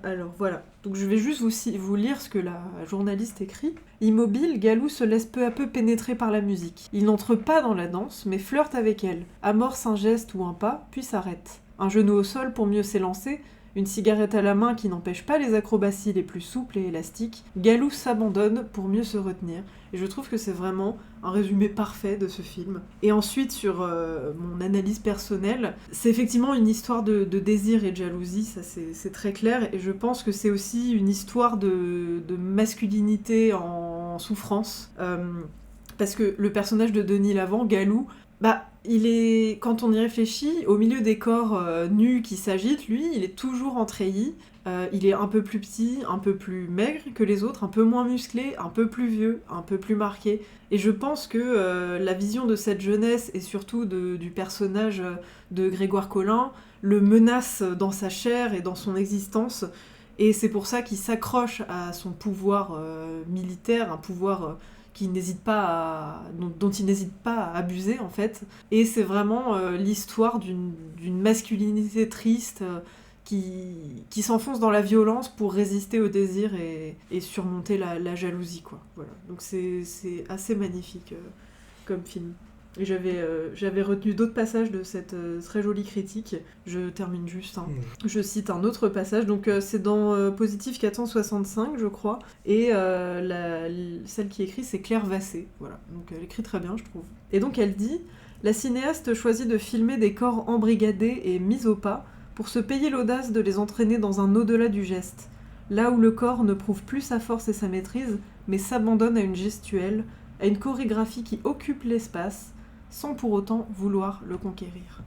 Alors voilà, donc je vais juste vous lire ce que la journaliste écrit. Immobile, Galou se laisse peu à peu pénétrer par la musique. Il n'entre pas dans la danse, mais flirte avec elle, amorce un geste ou un pas, puis s'arrête. Un genou au sol pour mieux s'élancer, une cigarette à la main qui n'empêche pas les acrobaties les plus souples et élastiques, Galou s'abandonne pour mieux se retenir. Et je trouve que c'est vraiment un résumé parfait de ce film. Et ensuite, sur mon analyse personnelle, c'est effectivement une histoire de désir et de jalousie, ça c'est très clair. Et je pense que c'est aussi une histoire de masculinité en souffrance. Parce que le personnage de Denis Lavant, Galou, quand on y réfléchit, au milieu des corps nus qui s'agitent, lui, il est toujours en treillis. Il est un peu plus petit, un peu plus maigre que les autres, un peu moins musclé, un peu plus vieux, un peu plus marqué. Et je pense que la vision de cette jeunesse, et surtout du personnage de Grégoire Collin, le menace dans sa chair et dans son existence. Et c'est pour ça qu'il s'accroche à son pouvoir militaire, un pouvoir... dont il n'hésite pas à abuser en fait. Et c'est vraiment l'histoire d'une masculinité triste qui s'enfonce dans la violence pour résister au désir et surmonter la jalousie, quoi. Voilà. Donc c'est assez magnifique comme film. Et j'avais retenu d'autres passages de cette très jolie critique. Je termine juste. Je cite un autre passage. Donc c'est dans Positif 465, je crois. Et celle qui écrit, c'est Claire Vassé. Voilà. Donc elle écrit très bien, je trouve. Et donc elle dit « La cinéaste choisit de filmer des corps embrigadés et mis au pas pour se payer l'audace de les entraîner dans un au-delà du geste. Là où le corps ne prouve plus sa force et sa maîtrise, mais s'abandonne à une gestuelle, à une chorégraphie qui occupe l'espace, sans pour autant vouloir le conquérir. »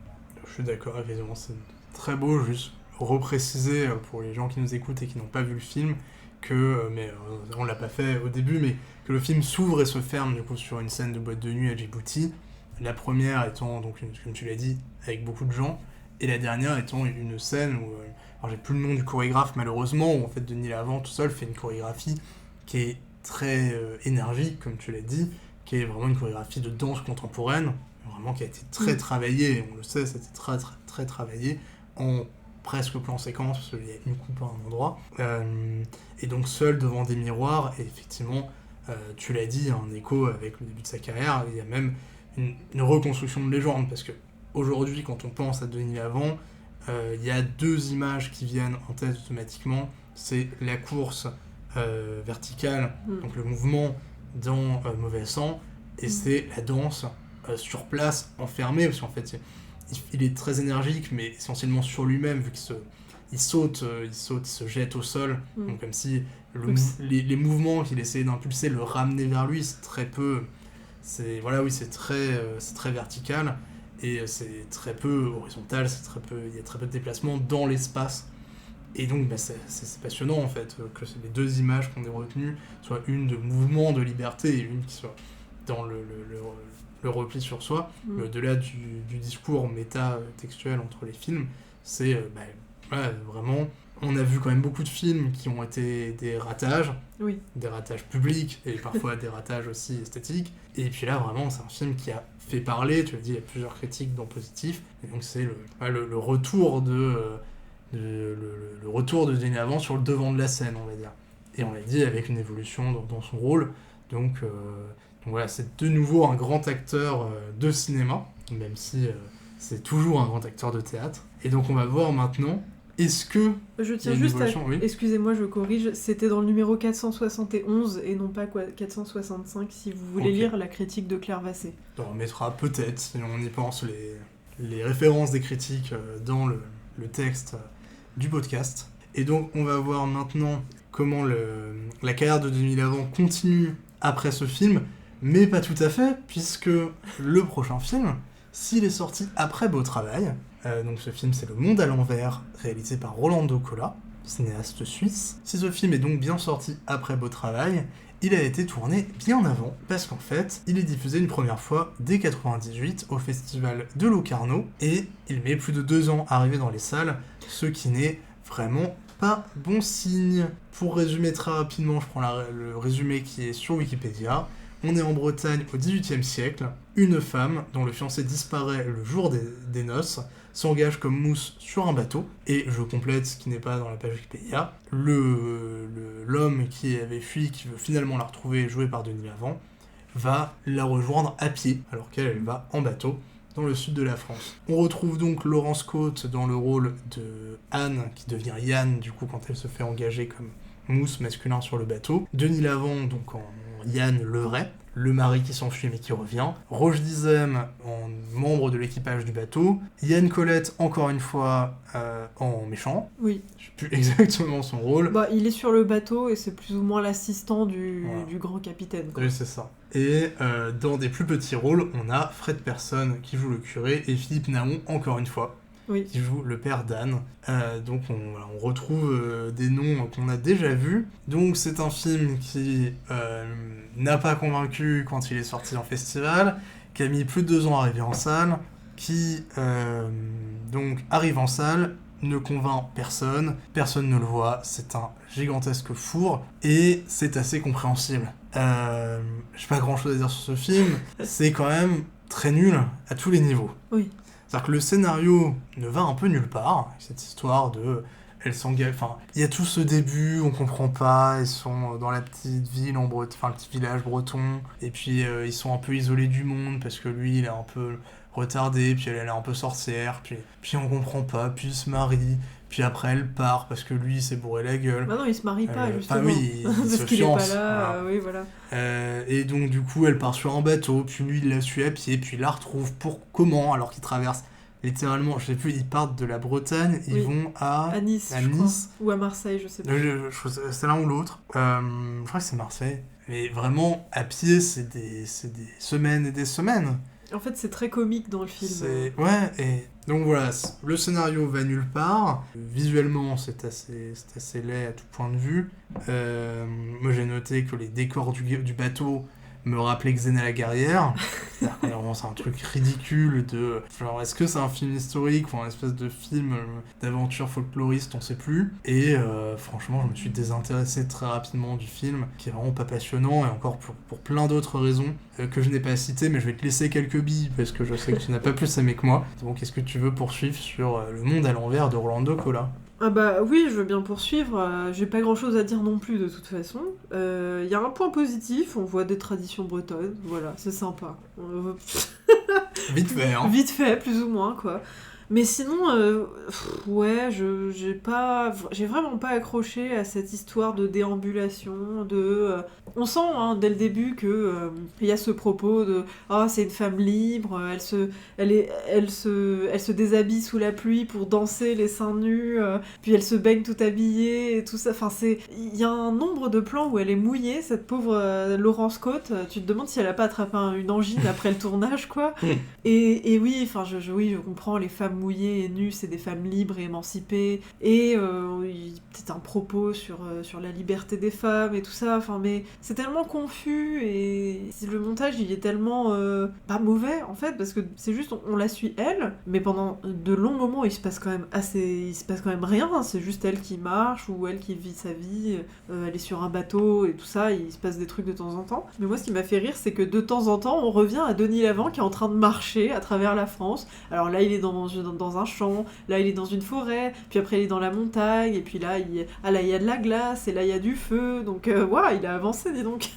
Je suis d'accord, évidemment, c'est très beau, juste repréciser pour les gens qui nous écoutent et qui n'ont pas vu le film, on l'a pas fait au début, mais que le film s'ouvre et se ferme du coup sur une scène de boîte de nuit à Djibouti, la première étant, donc, comme tu l'as dit, avec beaucoup de gens, et la dernière étant une scène où, alors j'ai plus le nom du chorégraphe malheureusement, où en fait Denis Lavant tout seul fait une chorégraphie qui est très énergique, comme tu l'as dit, qui est vraiment une chorégraphie de danse contemporaine, vraiment qui a été très travaillée, on le sait, c'était très, très, très travaillé, en presque plan séquence, parce qu'il y a une coupe à un endroit, et donc seul devant des miroirs, et effectivement, tu l'as dit, un écho avec le début de sa carrière, il y a même une reconstruction de légende, parce que aujourd'hui, quand on pense à Denis Lavant, il y a 2 images qui viennent en tête automatiquement, c'est la course verticale, donc le mouvement dans Mauvais Sang, et c'est la danse sur place, enfermée, parce qu'en fait, il est très énergique, mais essentiellement sur lui-même, vu qu'il saute, il se jette au sol, donc comme si les mouvements qu'il essayait d'impulser le ramenaient vers lui, c'est très peu... c'est très vertical, et c'est très peu horizontal, il y a très peu de déplacement dans l'espace. Et donc c'est passionnant en fait, que les deux images qu'on ait retenues soient une de mouvement de liberté et une qui soit dans le repli sur soi. Mais au-delà du discours méta-textuel entre les films, c'est vraiment... On a vu quand même beaucoup de films qui ont été des ratages, des ratages publics et parfois des ratages aussi esthétiques. Et puis là, vraiment, c'est un film qui a fait parler, tu l'as dit, il y a plusieurs critiques dont positifs. Et donc c'est le retour le retour de Denis Lavant sur le devant de la scène, on va dire. Et on l'a dit, avec une évolution dans son rôle. Donc voilà, c'est de nouveau un grand acteur de cinéma, même si c'est toujours un grand acteur de théâtre. Et donc on va voir maintenant... Est-ce que... Je tiens juste à... Oui. Excusez-moi, je corrige. C'était dans le numéro 471 et non pas 465, si vous voulez lire la critique de Claire Vassé. On mettra peut-être, si on y pense, les références des critiques dans le texte du podcast. Et donc, on va voir maintenant comment la carrière de Denis Lavant continue après ce film, mais pas tout à fait, puisque le prochain film, s'il est sorti après Beau Travail... donc ce film, c'est Le Monde à l'envers, réalisé par Rolando Cola, cinéaste suisse. Si ce film est donc bien sorti après Beau Travail, il a été tourné bien avant, parce qu'en fait, il est diffusé une première fois dès 98 au festival de Locarno, et il met plus de 2 ans à arriver dans les salles, ce qui n'est vraiment pas bon signe. Pour résumer très rapidement, je prends le résumé qui est sur Wikipédia. On est en Bretagne au XVIIIe siècle. Une femme, dont le fiancé disparaît le jour des noces, s'engage comme mousse sur un bateau, et je complète ce qui n'est pas dans la page Wikipédia, l'homme qui avait fui, qui veut finalement la retrouver, joué par Denis Lavant, va la rejoindre à pied, alors qu'elle va en bateau, dans le sud de la France. On retrouve donc Laurence Cotte dans le rôle de Anne, qui devient Yann, du coup, quand elle se fait engager comme mousse masculin sur le bateau. Denis Lavant, donc en Yann le vrai, le mari qui s'enfuit mais qui revient, Roche Dizem en membre de l'équipage du bateau, Yann Colette encore une fois en méchant. Oui. Je sais plus exactement son rôle. Il est sur le bateau et c'est plus ou moins l'assistant du grand capitaine, quoi. Oui, c'est ça. Et dans des plus petits rôles, on a Fred Persson qui joue le curé et Philippe Naon encore une fois. Oui. Qui joue le père d'Anne. Donc on retrouve des noms qu'on a déjà vus. Donc c'est un film qui n'a pas convaincu quand il est sorti en festival, qui a mis plus de 2 ans à arriver en salle, qui donc arrive en salle, ne convainc personne ne le voit, c'est un gigantesque four, et c'est assez compréhensible. J'ai pas grand chose à dire sur ce film, c'est quand même très nul à tous les niveaux. Oui. C'est-à-dire que le scénario ne va un peu nulle part, cette histoire de... Elle s'engage... Enfin, il y a tout ce début, on comprend pas, ils sont dans la petite ville en Bretagne, enfin le petit village breton, et puis ils sont un peu isolés du monde, parce que lui, il est un peu retardé, puis elle est un peu sorcière, puis on comprend pas, puis il se marie, puis après elle part, parce que lui, il s'est bourré la gueule. Bah non, il se marie pas, justement. Enfin oui, il parce se qu'il fiance. est pas là, oui, voilà. Et donc du coup, elle part sur un bateau, puis lui, il la suit à pied, puis il la retrouve comment, alors qu'il traverse littéralement, je sais plus, ils partent de la Bretagne, ils vont à Nice, je crois. Ou à Marseille, je sais pas. C'est l'un ou l'autre. Je crois que c'est Marseille. Mais vraiment, à pied, c'est des semaines et des semaines. En fait, c'est très comique dans le film. Ouais, et donc voilà, le scénario va nulle part. Visuellement, c'est assez laid à tout point de vue. Moi, j'ai noté que les décors du bateau me rappelait Xena la guerrière. C'est un truc ridicule de... Genre, est-ce que c'est un film historique ou un espèce de film d'aventure folkloriste, on sait plus. Et franchement, je me suis désintéressé très rapidement du film, qui est vraiment pas passionnant, et encore pour plein d'autres raisons que je n'ai pas citées, mais je vais te laisser quelques billes, parce que je sais que tu n'as pas plus aimé que moi. Donc, est-ce que tu veux poursuivre sur Le Monde à l'envers de Rolando Cola ? Ah bah oui, je veux bien poursuivre. J'ai pas grand-chose à dire non plus de toute façon. Y a un point positif, on voit des traditions bretonnes, voilà, c'est sympa. Vite fait, hein. Vite fait, plus ou moins, quoi. Mais sinon, ouais, j'ai vraiment pas accroché à cette histoire de déambulation, on sent dès le début que y a ce propos de c'est une femme libre, elle se déshabille sous la pluie pour danser les seins nus, puis elle se baigne tout habillée et tout ça. Enfin, il y a un nombre de plans où elle est mouillée, cette pauvre Laurence Cotte. Tu te demandes si elle a pas attrapé une angine après le tournage, quoi. Et oui, enfin, je comprends les femmes femmes mouillées et nues, c'est des femmes libres et émancipées, et peut-être un propos sur la liberté des femmes et tout ça, enfin, mais c'est tellement confus, et le montage, il est tellement pas mauvais, en fait, parce que c'est juste, on la suit elle, mais pendant de longs moments, il se passe quand même rien, hein, c'est juste elle qui marche, ou elle qui vit sa vie, elle est sur un bateau, et tout ça, il se passe des trucs de temps en temps. Mais moi, ce qui m'a fait rire, c'est que de temps en temps, on revient à Denis Lavant qui est en train de marcher à travers la France. Alors là, il est dans un champ, là, il est dans une forêt, puis après, il est dans la montagne, et puis là, il y a de la glace, et là, il y a du feu, donc il a avancé, dis donc.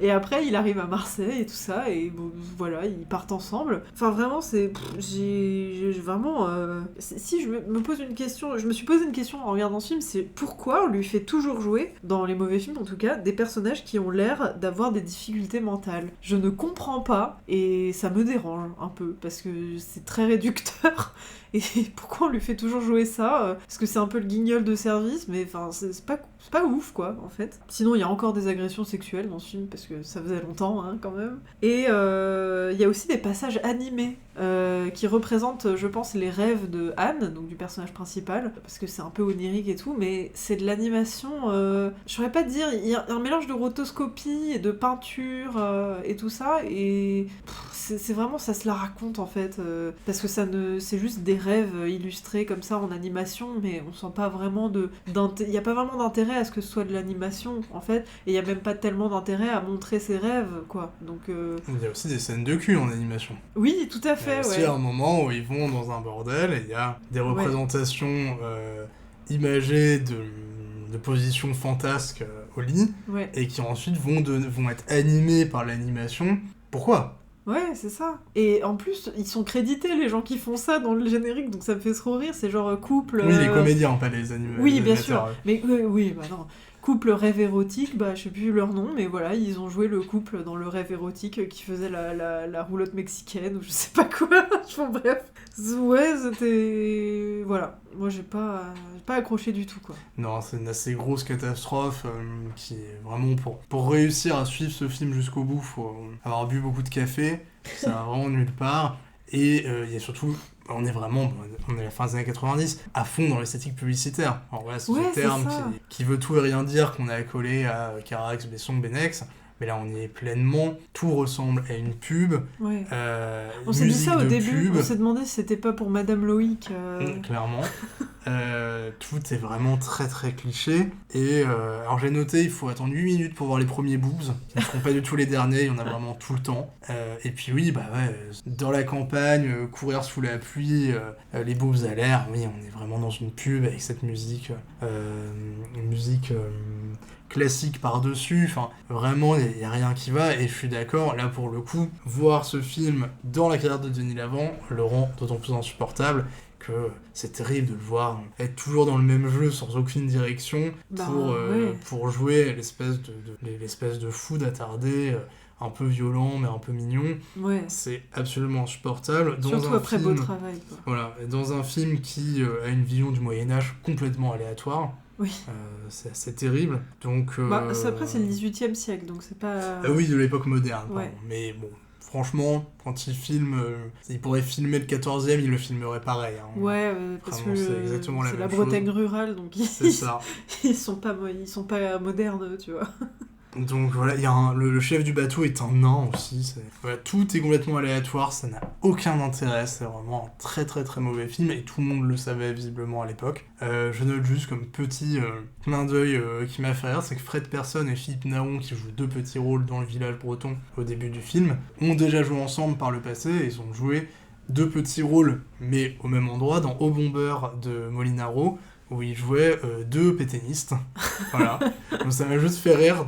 Et après, il arrive à Marseille, et tout ça, et bon, voilà, ils partent ensemble. Enfin, vraiment, j'ai vraiment... Si je me pose une question, je me suis posé une question en regardant ce film, c'est pourquoi on lui fait toujours jouer, dans les mauvais films en tout cas, des personnages qui ont l'air d'avoir des difficultés mentales. Je ne comprends pas, et ça me dérange un peu, parce que c'est très réducteur. Et pourquoi on lui fait toujours jouer ça ? Parce que c'est un peu le guignol de service, mais enfin, c'est pas ouf, quoi, en fait. Sinon, il y a encore des agressions sexuelles dans ce film, parce que ça faisait longtemps, hein, quand même. Et il y a aussi des passages animés, qui représentent, je pense, les rêves de Anne, donc du personnage principal, parce que c'est un peu onirique et tout, mais c'est de l'animation, je saurais pas te dire, il y a un mélange de rotoscopie et de peinture, et tout ça, et... c'est vraiment, ça se la raconte en fait, parce que c'est juste des rêves illustrés comme ça en animation, mais on sent pas vraiment il y a pas vraiment d'intérêt à ce que ce soit de l'animation en fait, et il y a même pas tellement d'intérêt à montrer ses rêves, quoi. Donc il y a aussi des scènes de cul en animation. Oui, tout à fait, ouais. Il y a un moment où ils vont dans un bordel et il y a des représentations imagées de positions fantasques au lit, et qui ensuite vont être animées par l'animation. Pourquoi ? Ouais, c'est ça. Et en plus, ils sont crédités, les gens qui font ça dans le générique, donc ça me fait trop rire, c'est genre couple... Oui, les comédiens, pas les animateurs. Oui, bien sûr. Mais oui, bah non. Couple rêve érotique, bah je sais plus leur nom, mais voilà, ils ont joué le couple dans le rêve érotique qui faisait la roulotte mexicaine, ou je sais pas quoi. Enfin bref. Ouais, c'était... Voilà. Moi, j'ai pas accroché du tout, quoi. Non, c'est une assez grosse catastrophe qui est vraiment... Pour réussir à suivre ce film jusqu'au bout, faut avoir bu beaucoup de café, ça va vraiment nulle part. Et il y a surtout... On est à la fin des années 90, à fond dans l'esthétique publicitaire. Alors voilà, c'est ce terme qui veut tout et rien dire, qu'on a accolé à Carax, Besson, Benex. Mais là, on y est pleinement. Tout ressemble à une pub. Ouais. On s'est dit ça au début. On s'est demandé si c'était pas pour Madame Loïc. Clairement. Tout est vraiment très très cliché. Et alors j'ai noté, il faut attendre 8 minutes pour voir les premiers boobs. Qui ne seront pas du tout les derniers, il y en a vraiment tout le temps. Et puis oui, dans la campagne, courir sous la pluie, les boobs à l'air, oui, on est vraiment dans une pub avec cette musique. Une musique... classique par-dessus, enfin vraiment il n'y a rien qui va, et je suis d'accord, là pour le coup, voir ce film dans la carrière de Denis Lavant le rend d'autant plus insupportable que c'est terrible de le voir être toujours dans le même jeu sans aucune direction pour jouer l'espèce de fou d'attardé un peu violent mais un peu mignon. Ouais. C'est absolument insupportable. Surtout après beau travail. Quoi. Voilà, dans un film qui a une vision du Moyen-Âge complètement aléatoire. Oui. C'est terrible. Donc, après, c'est le 18e siècle, donc c'est pas... oui, de l'époque moderne. Ouais. Mais bon, franchement, quand il filme... il pourrait filmer le 14e, il le filmerait pareil. Hein. Ouais, parce que c'est exactement la c'est même la Bretagne rurale, donc c'est ça. ils sont pas modernes, tu vois. Donc voilà, il y a le chef du bateau est un nain aussi. Voilà, tout est complètement aléatoire, ça n'a aucun intérêt. C'est vraiment un très très très mauvais film et tout le monde le savait visiblement à l'époque. Je note juste comme petit clin d'œil qui m'a fait rire, c'est que Fred Persson et Philippe Naon, qui jouent 2 petits rôles dans Le Village breton au début du film, ont déjà joué ensemble par le passé et ils ont joué 2 petits rôles, mais au même endroit, dans Au Bomber de Molinaro, où ils jouaient 2 pétainistes. Voilà. Donc ça m'a juste fait rire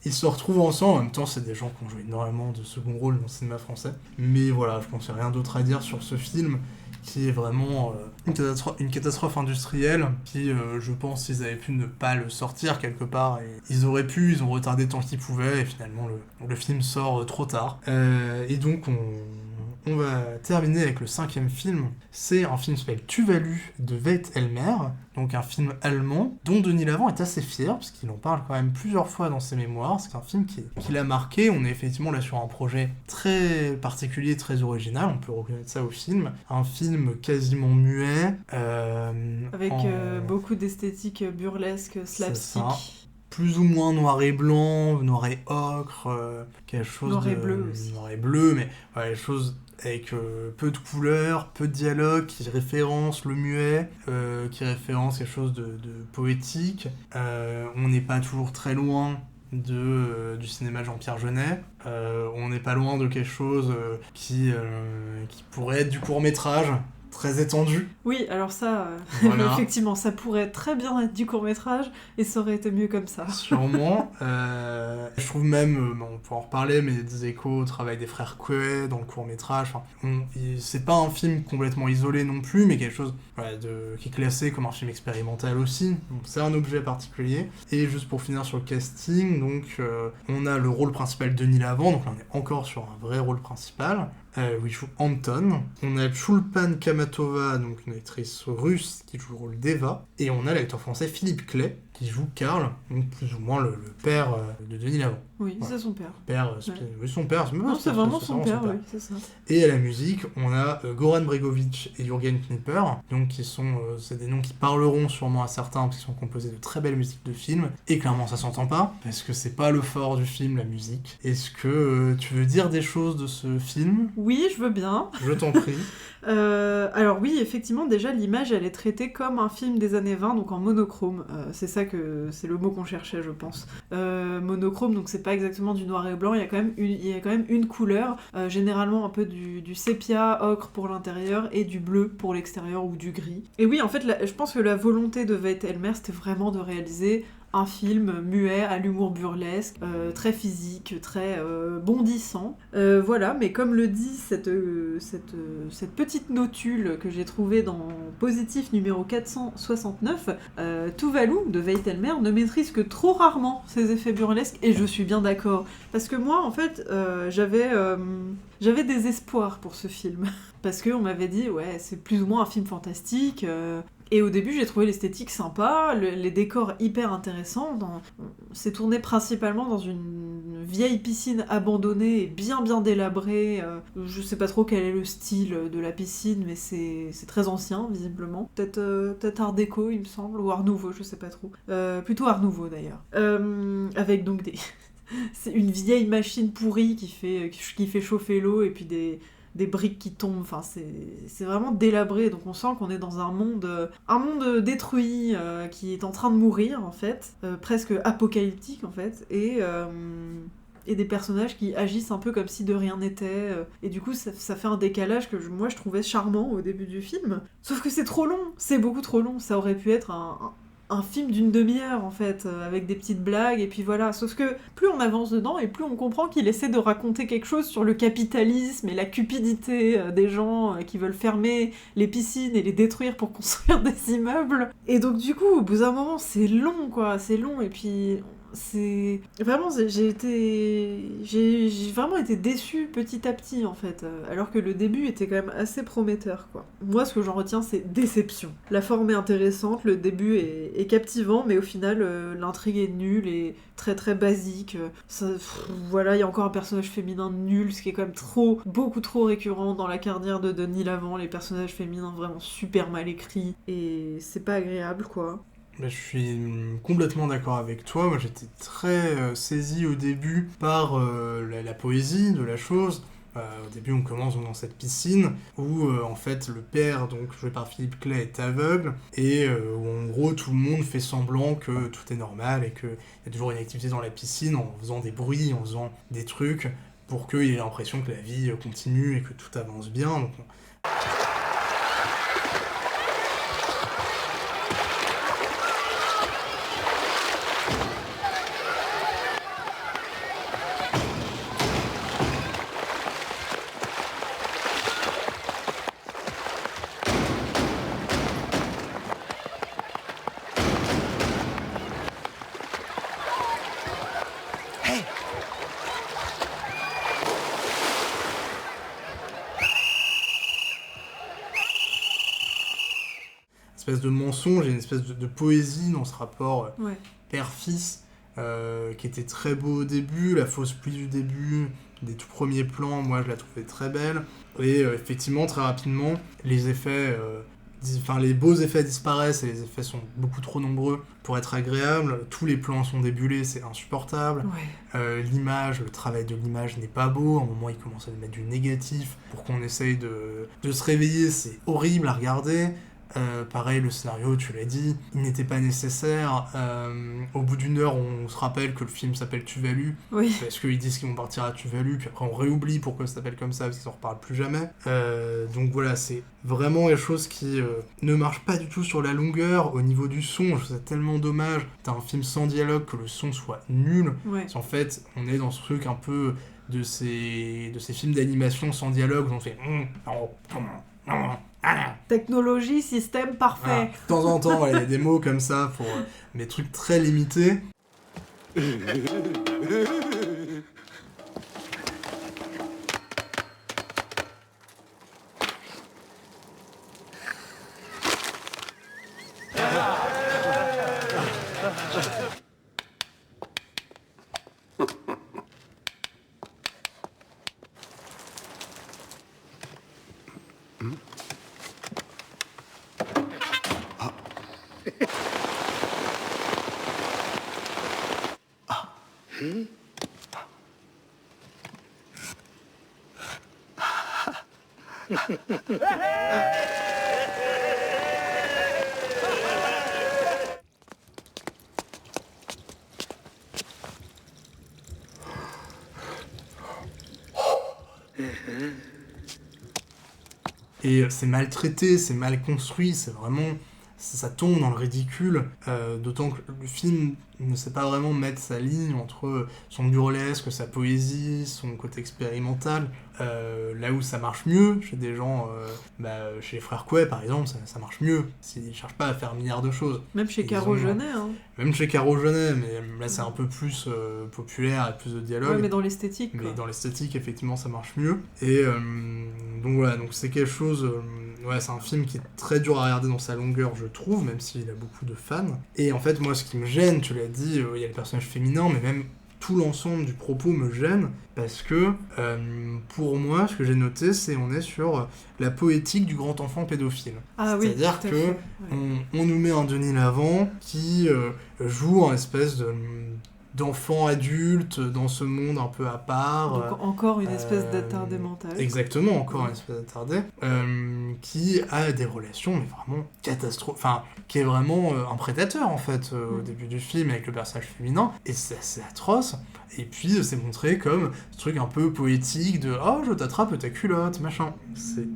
ils se retrouvent ensemble, en même temps c'est des gens qui ont joué énormément de second rôle dans le cinéma français. Mais voilà, je pense qu'il n'y a rien d'autre à dire sur ce film, qui est vraiment une catastrophe industrielle, qui, je pense, s'ils avaient pu ne pas le sortir quelque part, et ils ont retardé tant qu'ils pouvaient, et finalement le film sort trop tard. Et donc On va terminer avec le 5e film. C'est un film qui s'appelle Tuvalu de Veit Elmer, donc un film allemand dont Denis Lavant est assez fier, parce qu'il en parle quand même plusieurs fois dans ses mémoires. C'est un film qui l'a marqué. On est effectivement là sur un projet très particulier, très original, on peut reconnaître ça au film. Un film quasiment muet. Avec beaucoup d'esthétique burlesque, slapstick. Plus ou moins noir et blanc, noir et ocre, quelque chose noir et bleu aussi. Noir et bleu, mais ouais, des choses avec peu de couleurs, peu de dialogue, qui référence le muet, qui référence quelque chose de poétique. On n'est pas toujours très loin du cinéma de Jean-Pierre Jeunet. On n'est pas loin de quelque chose qui pourrait être du court-métrage, très étendu. Oui, alors ça, Voilà. effectivement, ça pourrait très bien être du court-métrage, et ça aurait été mieux comme ça. Sûrement. Je trouve même, on peut en reparler, mais des échos au travail des frères Coët dans le court-métrage. C'est pas un film complètement isolé non plus, mais quelque chose qui est classé comme un film expérimental aussi. Donc, c'est un objet particulier. Et juste pour finir sur le casting, donc, on a le rôle principal de Denis Lavant, donc là on est encore sur un vrai rôle principal. Où il joue Anton. On a Chulpan Kamatova, donc une actrice russe qui joue le rôle d'Eva. Et on a l'acteur français Philippe Clay qui joue Karl, donc plus ou moins le père de Denis Lavant. Oui, Ouais. c'est son père. Oui, son père. Non, c'est vraiment son père, oui, c'est ça. Et à la musique, on a Goran Bregovic et Jürgen Knipper, donc c'est des noms qui parleront sûrement à certains parce qu'ils sont composés de très belles musiques de films. Et clairement, ça s'entend pas parce que c'est pas le fort du film, la musique. Est-ce que tu veux dire des choses de ce film ? Oui, je veux bien. Je t'en prie. Alors oui, effectivement, déjà l'image elle est traitée comme un film des années 20, donc en monochrome. C'est le mot qu'on cherchait, je pense. Monochrome, donc c'est pas exactement du noir et blanc. Il y a quand même une couleur, généralement un peu du sépia ocre pour l'intérieur et du bleu pour l'extérieur ou du gris. Et oui, en fait, je pense que la volonté de Veit Elmer, c'était vraiment de réaliser un film muet à l'humour burlesque, très physique, très bondissant. Voilà, mais comme le dit cette petite notule que j'ai trouvée dans Positif numéro 469, Tuvalu de Veit Elmer ne maîtrise que trop rarement ses effets burlesques, et je suis bien d'accord. Parce que moi, en fait, j'avais des espoirs pour ce film. Parce qu'on m'avait dit, ouais, c'est plus ou moins un film fantastique. Et au début, j'ai trouvé l'esthétique sympa, les décors hyper intéressants. C'est tourné principalement dans une vieille piscine abandonnée et bien délabrée. Je sais pas trop quel est le style de la piscine, mais c'est très ancien, visiblement. Peut-être Art déco, il me semble, ou Art nouveau, je sais pas trop. Plutôt Art nouveau, d'ailleurs. Avec donc c'est une vieille machine pourrie qui fait chauffer l'eau, et puis des briques qui tombent, enfin c'est vraiment délabré, donc on sent qu'on est dans un monde détruit, qui est en train de mourir en fait, presque apocalyptique en fait, et des personnages qui agissent un peu comme si de rien n'était, et du coup ça fait un décalage que moi je trouvais charmant au début du film, sauf que c'est trop long, c'est beaucoup trop long, ça aurait pu être un film d'une demi-heure en fait, avec des petites blagues, et puis voilà. Sauf que plus on avance dedans et plus on comprend qu'il essaie de raconter quelque chose sur le capitalisme et la cupidité des gens qui veulent fermer les piscines et les détruire pour construire des immeubles. Et donc du coup, au bout d'un moment, c'est long quoi, c'est long, et puis c'est vraiment, j'ai vraiment été déçue petit à petit en fait, alors que le début était quand même assez prometteur quoi. Moi, ce que j'en retiens, c'est déception. La forme est intéressante, le début est captivant, mais au final l'intrigue est nulle et très très basique. Voilà, il y a encore un personnage féminin nul, ce qui est quand même beaucoup trop récurrent dans la carrière de Denis Lavant. Les personnages féminins vraiment super mal écrits, et c'est pas agréable quoi. Je suis complètement d'accord avec toi. Moi, j'étais très saisi au début par la poésie de la chose. Au début, on commence dans cette piscine où, en fait, le père, donc joué par Philippe Clay, est aveugle, et où, en gros, tout le monde fait semblant que tout est normal et qu'il y a toujours une activité dans la piscine en faisant des bruits, en faisant des trucs, pour qu'il ait l'impression que la vie continue et que tout avance bien. Donc, espèce de mensonge et une espèce de poésie dans ce rapport Ouais. père-fils qui était très beau au début. La fausse pluie du début, des tout premiers plans, moi je la trouvais très belle. Et effectivement, très rapidement, les effets, les beaux effets disparaissent et les effets sont beaucoup trop nombreux pour être agréables. Tous les plans sont débulés, c'est insupportable. Ouais. L'image, le travail de l'image n'est pas beau. À un moment, ils commencent à mettre du négatif pour qu'on essaye de se réveiller. C'est horrible à regarder. Pareil, le scénario, tu l'as dit, il n'était pas nécessaire. Au bout d'une heure, on se rappelle que le film s'appelle Tuvalu, Oui. parce qu'ils disent qu'ils vont partir à Tuvalu, puis après on réoublie pourquoi ça s'appelle comme ça, parce qu'ils en reparlent plus jamais. Donc voilà, c'est vraiment les choses qui ne marchent pas du tout sur la longueur. Au niveau du son, je trouve ça tellement dommage. T'as un film sans dialogue, que le son soit nul. Ouais. Parce qu'en fait, on est dans ce truc un peu de ces films d'animation sans dialogue, où on fait... Technologie, système parfait. Voilà. De temps en temps, il y a des mots comme ça pour des trucs très limités. Et c'est mal traité, c'est mal construit, c'est vraiment... ça tombe dans le ridicule, d'autant que le film ne sait pas vraiment mettre sa ligne entre son burlesque, sa poésie, son côté expérimental. Là où ça marche mieux, chez des gens, chez les frères Couet par exemple, ça marche mieux, s'ils ne cherchent pas à faire un milliard de choses. Même chez Caro Jeunet. Hein. Même chez Caro Jeunet, mais là c'est un peu plus populaire, et plus de dialogue. Ouais, mais dans l'esthétique. Mais quoi. dans l'esthétique, effectivement, ça marche mieux. Et donc voilà, donc c'est quelque chose... c'est un film qui est très dur à regarder dans sa longueur, je trouve, même s'il a beaucoup de fans. Et en fait, moi, ce qui me gêne, tu l'as dit, il y a le personnage féminin, mais même tout l'ensemble du propos me gêne, parce que, pour moi, ce que j'ai noté, c'est on est sur la poétique du grand enfant pédophile. Ah oui, C'est-à-dire tout à que fait, ouais. on nous met un Denis Lavant qui joue en espèce d'enfant adulte dans ce monde un peu à part. Donc encore une espèce d'attardé mental. Exactement, encore une espèce d'attardé. Qui a des relations, mais vraiment catastrophiques. Enfin, qui est vraiment un prédateur, en fait, au début du film, avec le personnage féminin. Et c'est assez atroce. Et puis, c'est montré comme ce truc un peu poétique de « Oh, je t'attrape ta culotte, machin ». C'est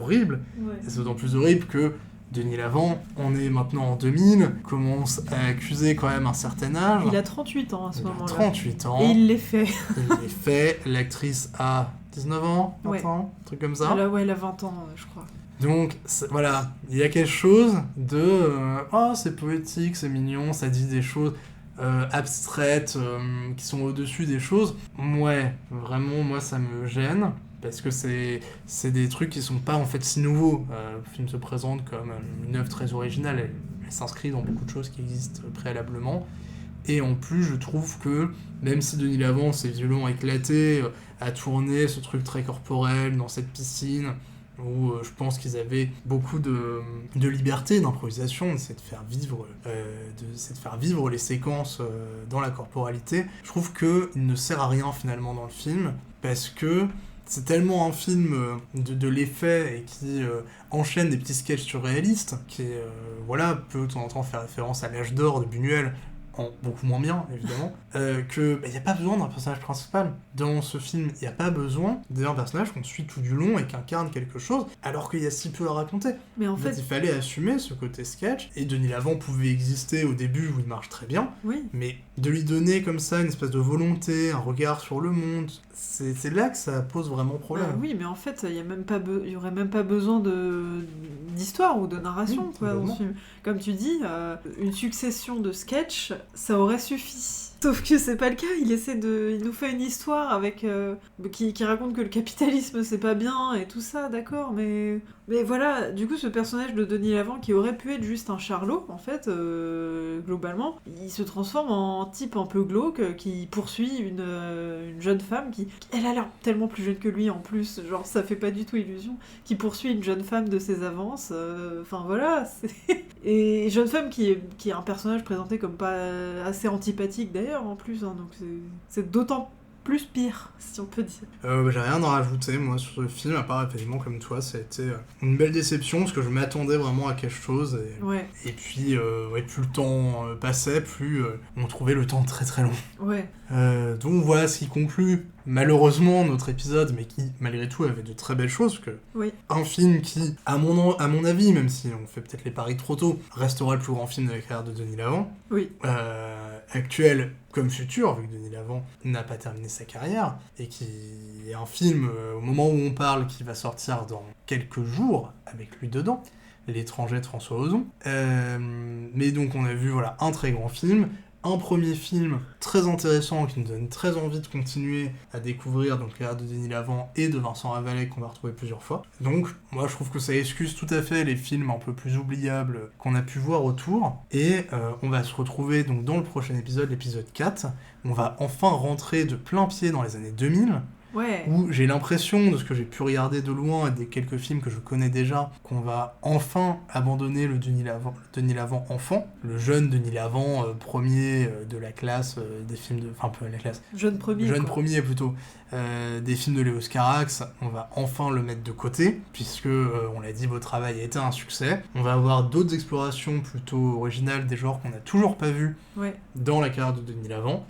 horrible. Ouais. Et c'est d'autant plus horrible que Denis Lavant, on est maintenant en 2000, commence à accuser quand même un certain âge. Il a 38 ans à ce moment-là. 38 ans. Et il les fait. Il les fait. L'actrice a 19 ans, 20 ans, un truc comme ça. Elle a 20 ans, je crois. Donc, voilà, il y a quelque chose de... oh, c'est poétique, c'est mignon, ça dit des choses abstraites, qui sont au-dessus des choses. Ouais, vraiment, moi, ça me gêne. Parce que c'est des trucs qui sont pas en fait si nouveaux. Le film se présente comme une œuvre très originale, elle s'inscrit dans beaucoup de choses qui existent préalablement. Et en plus, je trouve que, même si Denis Lavant s'est violent éclaté, a tourné ce truc très corporel dans cette piscine, où je pense qu'ils avaient beaucoup de liberté, d'improvisation, d'essayer de faire vivre les séquences dans la corporalité, je trouve qu'il ne sert à rien finalement dans le film, parce que c'est tellement un film de l'effet et qui enchaîne des petits sketchs surréalistes, qui peut de temps en temps faire référence à l'âge d'or de Buñuel, en beaucoup moins bien, évidemment, que n'y a pas besoin d'un personnage principal. Dans ce film, il n'y a pas besoin d'un personnage qu'on suit tout du long et qui incarne quelque chose, alors qu'il y a si peu à raconter. Mais en fait, il fallait assumer ce côté sketch, et Denis Lavant pouvait exister au début où il marche très bien, oui. mais de lui donner comme ça une espèce de volonté, un regard sur le monde, c'est là que ça pose vraiment problème. Oui, mais en fait, il y aurait même pas besoin d'histoire ou de narration dans ce film. Comme tu dis, une succession de sketchs, ça aurait suffi. Sauf que c'est pas le cas, il nous fait une histoire avec qui raconte que le capitalisme c'est pas bien et tout ça, d'accord, mais Mais voilà, du coup, ce personnage de Denis Lavant qui aurait pu être juste un charlot, en fait, globalement, il se transforme en type un peu glauque qui poursuit une jeune femme qui. Elle a l'air tellement plus jeune que lui en plus, genre ça fait pas du tout illusion, qui poursuit une jeune femme de ses avances. Enfin voilà, c'est. Et jeune femme qui est un personnage présenté comme pas assez antipathique d'ailleurs en plus, hein, donc c'est d'autant plus pire, si on peut dire. J'ai rien à rajouter, moi, sur ce film, à part, effectivement, comme toi, ça a été une belle déception, parce que je m'attendais vraiment à quelque chose, Ouais, et puis, plus le temps passait, plus on trouvait le temps très très long. ouais. Donc voilà ce qui conclut, malheureusement, notre épisode, mais qui, malgré tout, avait de très belles choses, parce que Oui. un film qui, à mon avis, même si on fait peut-être les paris trop tôt, restera le plus grand film de la carrière de Denis Lavant, Oui. actuel comme futur, vu que Denis Lavant n'a pas terminé sa carrière, et qui est un film, au moment où on parle, qui va sortir dans quelques jours, avec lui dedans, L'étranger de François Ozon. Mais donc on a vu voilà, un très grand film, un premier film très intéressant qui nous donne très envie de continuer à découvrir donc la carrière de Denis Lavant et de Vincent Ravallet qu'on va retrouver plusieurs fois. Donc moi je trouve que ça excuse tout à fait les films un peu plus oubliables qu'on a pu voir autour, et on va se retrouver donc dans le prochain épisode, l'épisode 4, on va enfin rentrer de plein pied dans les années 2000, Ouais. où j'ai l'impression, de ce que j'ai pu regarder de loin et des quelques films que je connais déjà, qu'on va enfin abandonner le Denis Lavant enfant, le jeune Denis Lavant premier de la classe des films de... Enfin, peu la classe. Jeune premier. Jeune quoi. premier plutôt, des films de Léos Carax, on va enfin le mettre de côté, puisque, on l'a dit, Beau Travail a été un succès. On va avoir d'autres explorations plutôt originales, des genres qu'on n'a toujours pas vus Ouais. dans la carrière de Denis Lavant,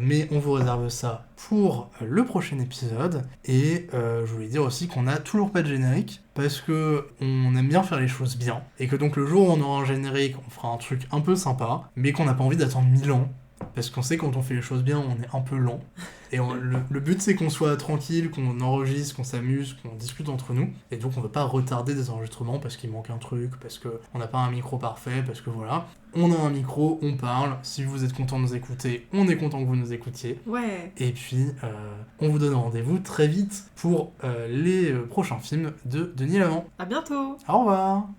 mais on vous réserve ça pour le prochain épisode, et je voulais dire aussi qu'on n'a toujours pas de générique, parce que on aime bien faire les choses bien, et que donc le jour où on aura un générique, on fera un truc un peu sympa, mais qu'on n'a pas envie d'attendre 1000 ans, parce qu'on sait quand on fait les choses bien, on est un peu lent. Et le but, c'est qu'on soit tranquille, qu'on enregistre, qu'on s'amuse, qu'on discute entre nous. Et donc, on ne veut pas retarder des enregistrements parce qu'il manque un truc, parce qu'on n'a pas un micro parfait, parce que voilà. On a un micro, on parle. Si vous êtes content de nous écouter, on est content que vous nous écoutiez. Ouais. Et puis, on vous donne rendez-vous très vite pour les prochains films de Denis Lavant. À bientôt. Au revoir!